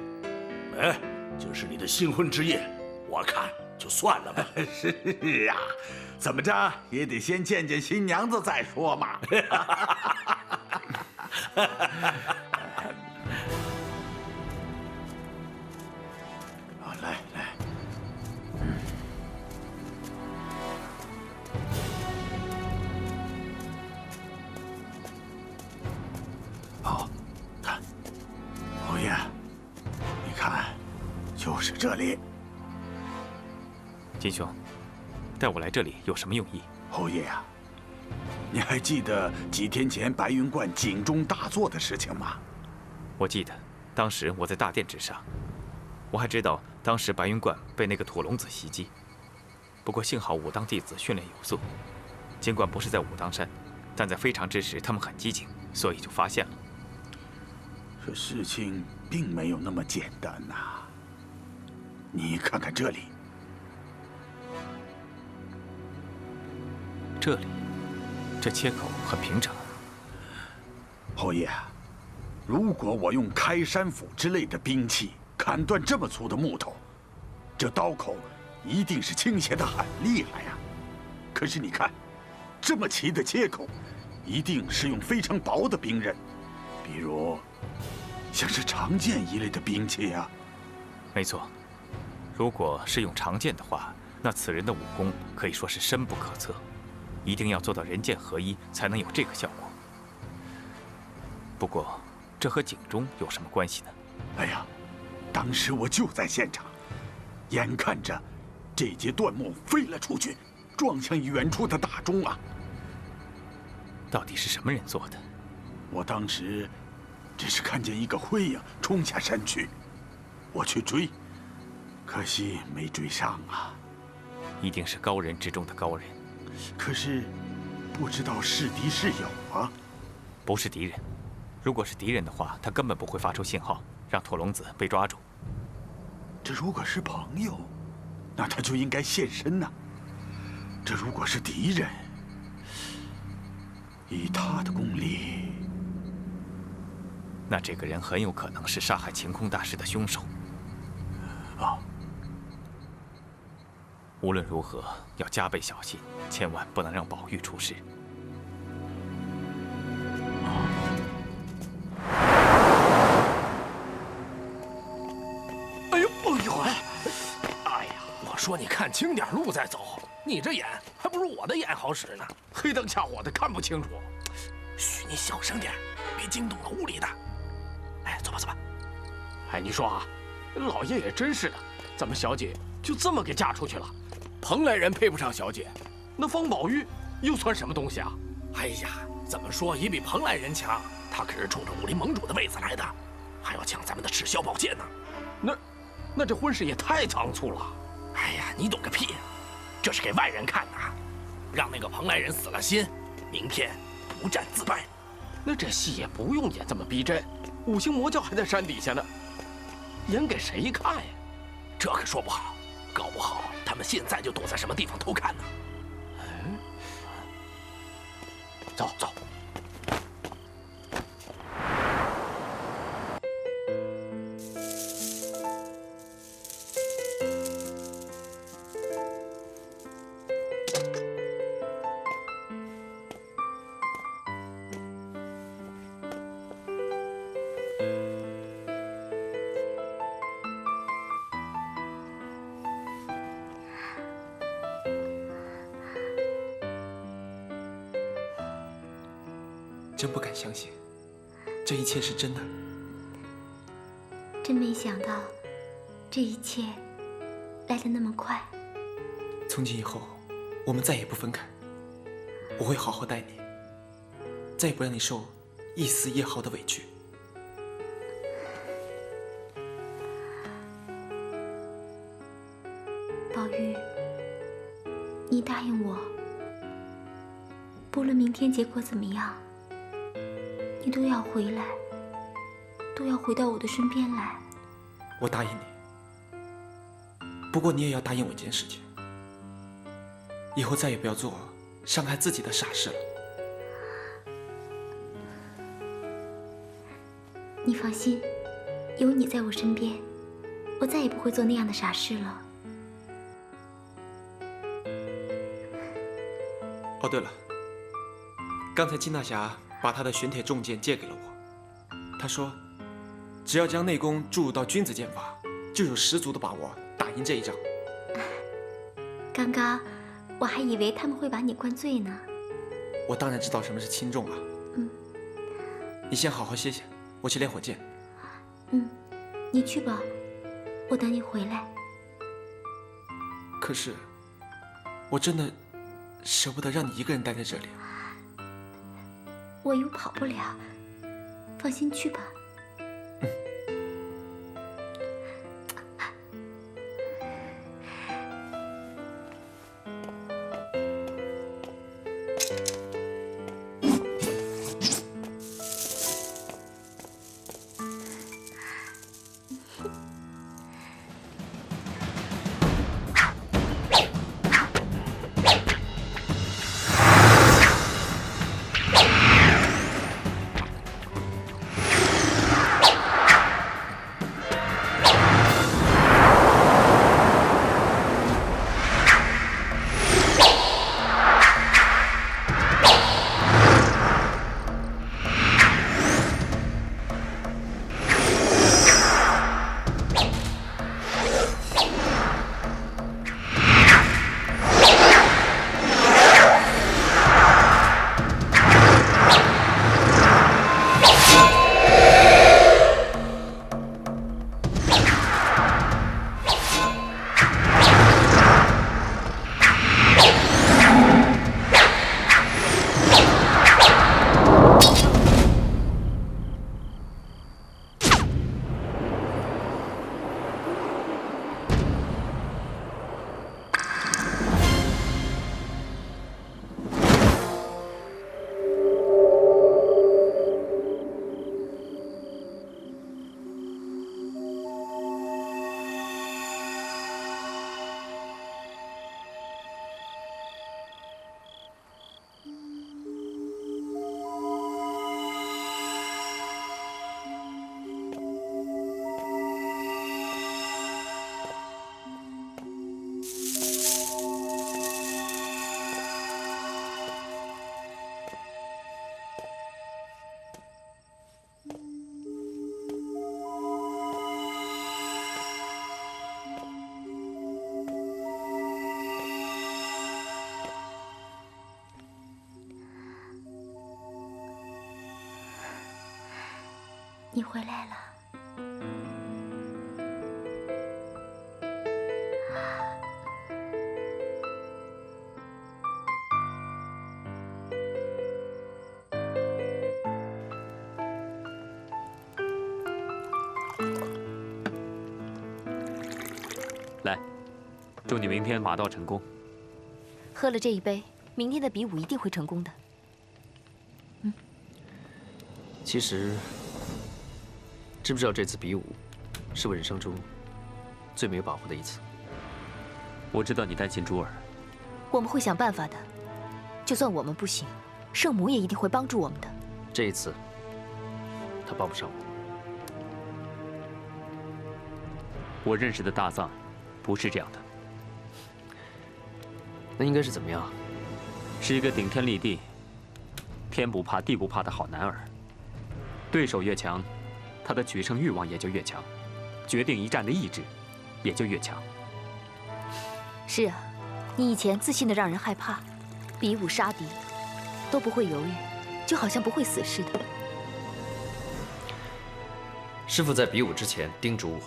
哎，这是你的新婚之夜，我看就算了吧。是啊，怎么着也得先见见新娘子再说嘛。来，好，看，侯爷，你看，就是这里。金兄，带我来这里有什么用意？侯爷啊，你还记得几天前白云观警钟大作的事情吗？我记得，当时我在大殿之上，我还知道当时白云观被那个土龙子袭击。不过幸好武当弟子训练有素，尽管不是在武当山，但在非常之时他们很机警，所以就发现了。这事情并没有那么简单呐。你看看这里。这里，这切口很平整。侯爷，如果我用开山斧之类的兵器砍断这么粗的木头，这刀口一定是倾斜的很厉害呀。可是你看，这么齐的切口，一定是用非常薄的兵刃，比如像是长剑一类的兵器呀。没错，如果是用长剑的话，那此人的武功可以说是深不可测。一定要做到人剑合一，才能有这个效果。不过，这和警钟有什么关系呢？哎呀，当时我就在现场，眼看着这节断木飞了出去，撞向远处的大钟啊！到底是什么人做的？我当时只是看见一个灰影冲下山去，我去追，可惜没追上啊。一定是高人之中的高人。可是，不知道是敌是友啊。不是敌人，如果是敌人的话，他根本不会发出信号，让土龙子被抓住。这如果是朋友，那他就应该现身呐。这如果是敌人，以他的功力，那这个人很有可能是杀害晴空大师的凶手。啊！无论如何，要加倍小心，千万不能让宝玉出事。哎呦！我说你看清点路再走，你这眼还不如我的眼好使呢，黑灯瞎火的看不清楚。嘘，你小声点，别惊动了屋里的。哎，走吧走吧。哎，你说啊，老爷也真是的，咱们小姐就这么给嫁出去了。蓬莱人配不上小姐，那方宝玉又算什么东西啊？哎呀，怎么说也比蓬莱人强，他可是冲着武林盟主的位子来的，还要抢咱们的赤霄宝剑呢。那这婚事也太仓促了。哎呀，你懂个屁！这是给外人看的，让那个蓬莱人死了心，明天不战自败。那这戏也不用演这么逼真，五行魔教还在山底下呢，演给谁看呀？这可说不好，搞不好他们现在就躲在什么地方偷看呢。走走。真不敢相信，这一切是真的。真没想到，这一切来得那么快。从今以后，我们再也不分开。我会好好待你，再也不让你受一丝一毫的委屈。宝玉，你答应我，不论明天结果怎么样，你都要回来，都要回到我的身边来。我答应你，不过你也要答应我一件事情，以后再也不要做伤害自己的傻事了。你放心，有你在我身边，我再也不会做那样的傻事了。哦，对了，刚才金大侠把他的玄铁重剑借给了我，他说，只要将内功注入到君子剑法，就有十足的把握打赢这一仗。刚刚我还以为他们会把你灌醉呢。我当然知道什么是轻重啊。你先好好歇歇，我去练会剑。你去吧，我等你回来。可是，我真的舍不得让你一个人待在这里。我又跑不了，放心去吧。你回来了。来，祝你明天马到成功。喝了这一杯，明天的比武一定会成功的。其实，知不知道这次比武，是我人生中最没有把握的一次。我知道你担心珠儿，我们会想办法的。就算我们不行，圣母也一定会帮助我们的。这一次，他帮不上我。我认识的大藏，不是这样的。那应该是怎么样？是一个顶天立地、天不怕地不怕的好男儿。对手越强，他的取胜欲望也就越强，决定一战的意志也就越强。是啊，你以前自信的让人害怕，比武杀敌都不会犹豫，就好像不会死似的。师父在比武之前叮嘱我，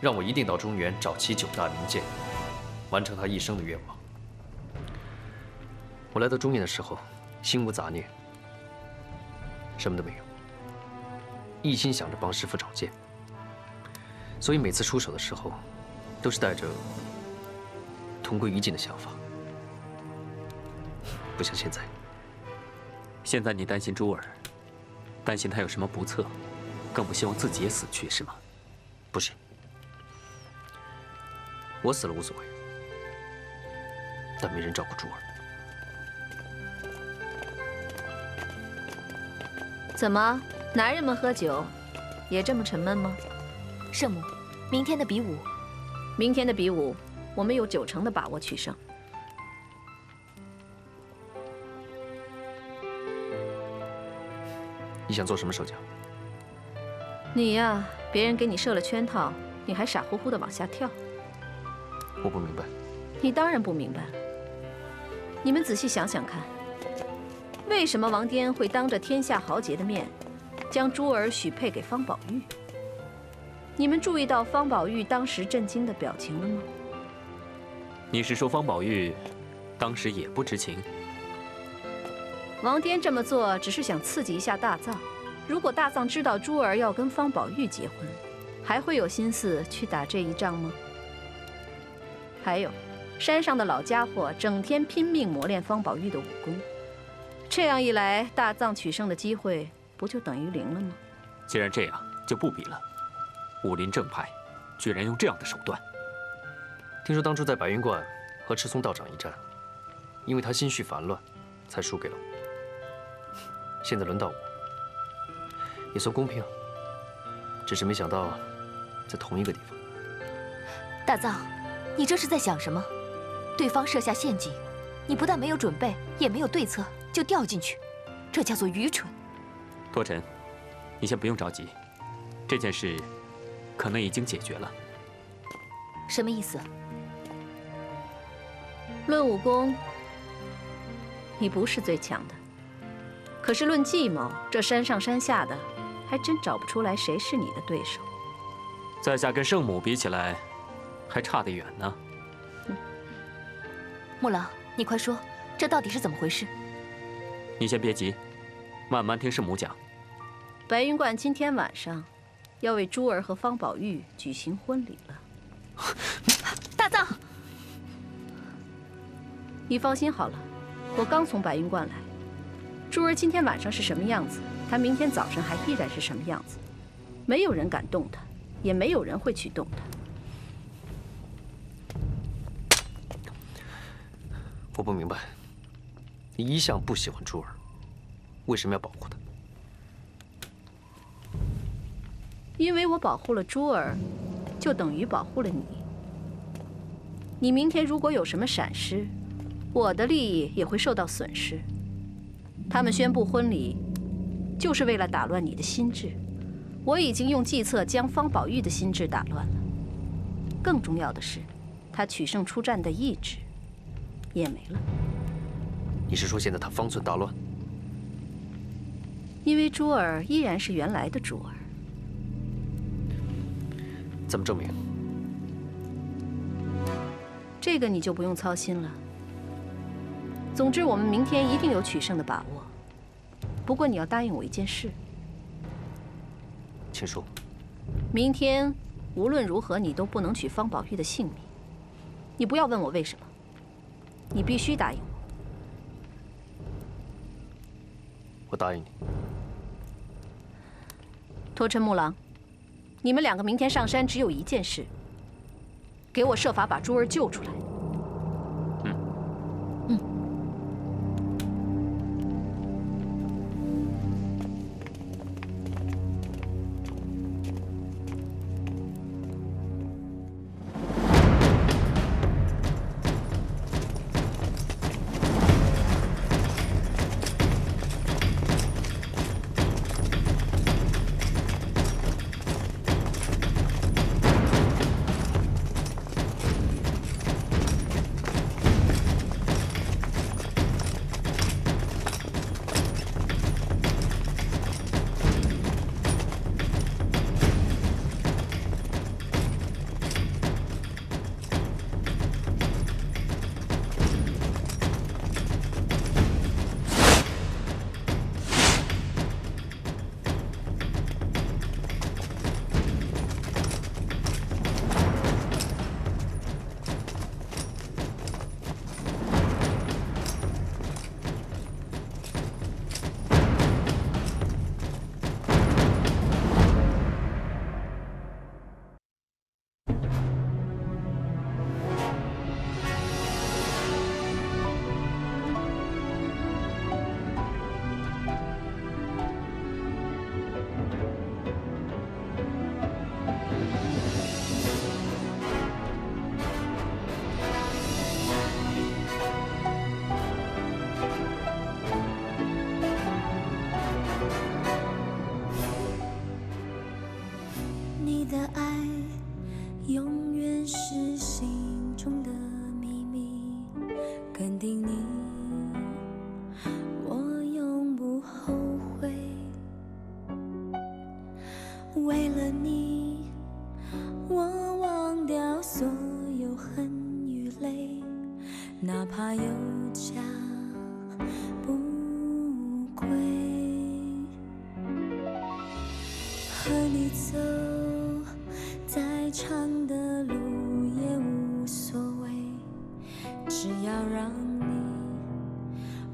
让我一定到中原找齐9大名剑，完成他一生的愿望。我来到中原的时候，心无杂念，什么都没有，一心想着帮师父找剑，所以每次出手的时候，都是带着同归于尽的想法，不像现在。现在你担心珠儿，担心她有什么不测，更不希望自己也死去，是吗？不是，我死了无所谓，但没人照顾珠儿。怎么，男人们喝酒也这么沉闷吗？圣母，明天的比武，我们有90%的把握取胜。你想做什么手脚？你呀，别人给你设了圈套，你还傻乎乎的往下跳。我不明白。你当然不明白了。你们仔细想想看，为什么王颠会当着天下豪杰的面，将珠儿许配给方宝玉？你们注意到方宝玉当时震惊的表情了吗？你是说方宝玉当时也不知情？王颠这么做只是想刺激一下大藏。如果大藏知道珠儿要跟方宝玉结婚，还会有心思去打这一仗吗？还有，山上的老家伙整天拼命磨练方宝玉的武功，这样一来，大藏取胜的机会不就等于0了吗？既然这样，就不比了。武林正派居然用这样的手段。听说当初在白云观和赤松道长一战，因为他心绪烦乱，才输给了我。现在轮到我，也算公平，只是没想到在同一个地方。大藏，你这是在想什么？对方设下陷阱，你不但没有准备，也没有对策，就掉进去，这叫做愚蠢。多晨，你先不用着急，这件事可能已经解决了。什么意思？论武功，你不是最强的，可是论计谋，这山上山下的，还真找不出来谁是你的对手。在下跟圣母比起来，还差得远呢。木狼，你快说，这到底是怎么回事？你先别急，慢慢听圣母讲。白云观今天晚上要为珠儿和方宝玉举行婚礼了。大藏，你放心好了，我刚从白云观来。珠儿今天晚上是什么样子，她明天早晨还依然是什么样子。没有人敢动她，也没有人会去动她。我不明白，你一向不喜欢珠儿，为什么要保护她？因为我保护了珠儿，就等于保护了你。你明天如果有什么闪失，我的利益也会受到损失。他们宣布婚礼，就是为了打乱你的心智。我已经用计策将方宝玉的心智打乱了。更重要的是，他取胜出战的意志也没了。你是说现在他方寸大乱？因为珠儿依然是原来的珠儿。怎么证明？这个你就不用操心了。总之，我们明天一定有取胜的把握。不过你要答应我一件事。请说。明天无论如何，你都不能取方宝玉的性命。你不要问我为什么，你必须答应我。我答应你。托琛、木狼，你们两个明天上山只有一件事，给我设法把珠儿救出来。 你的爱永远是心中的秘密，肯定你，我永不后悔。为了你，我忘掉所有恨与泪，哪怕有家不归。和你走再长的路也无所谓，只要让你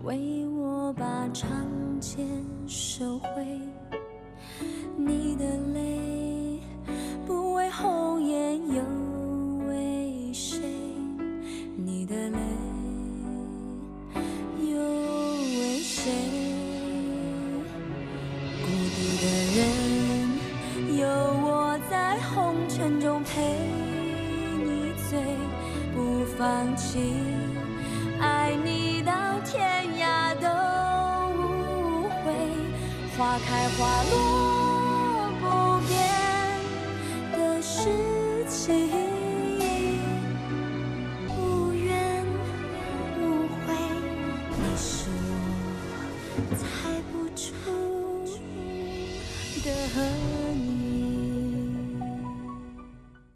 为我把长剑收回。你的泪不为红颜又为谁？你的泪又为谁？孤独的人有我在红尘中陪你醉，不放弃，爱你到天涯都无悔。花开花落不变的事情，无怨无悔，你是我猜不出的。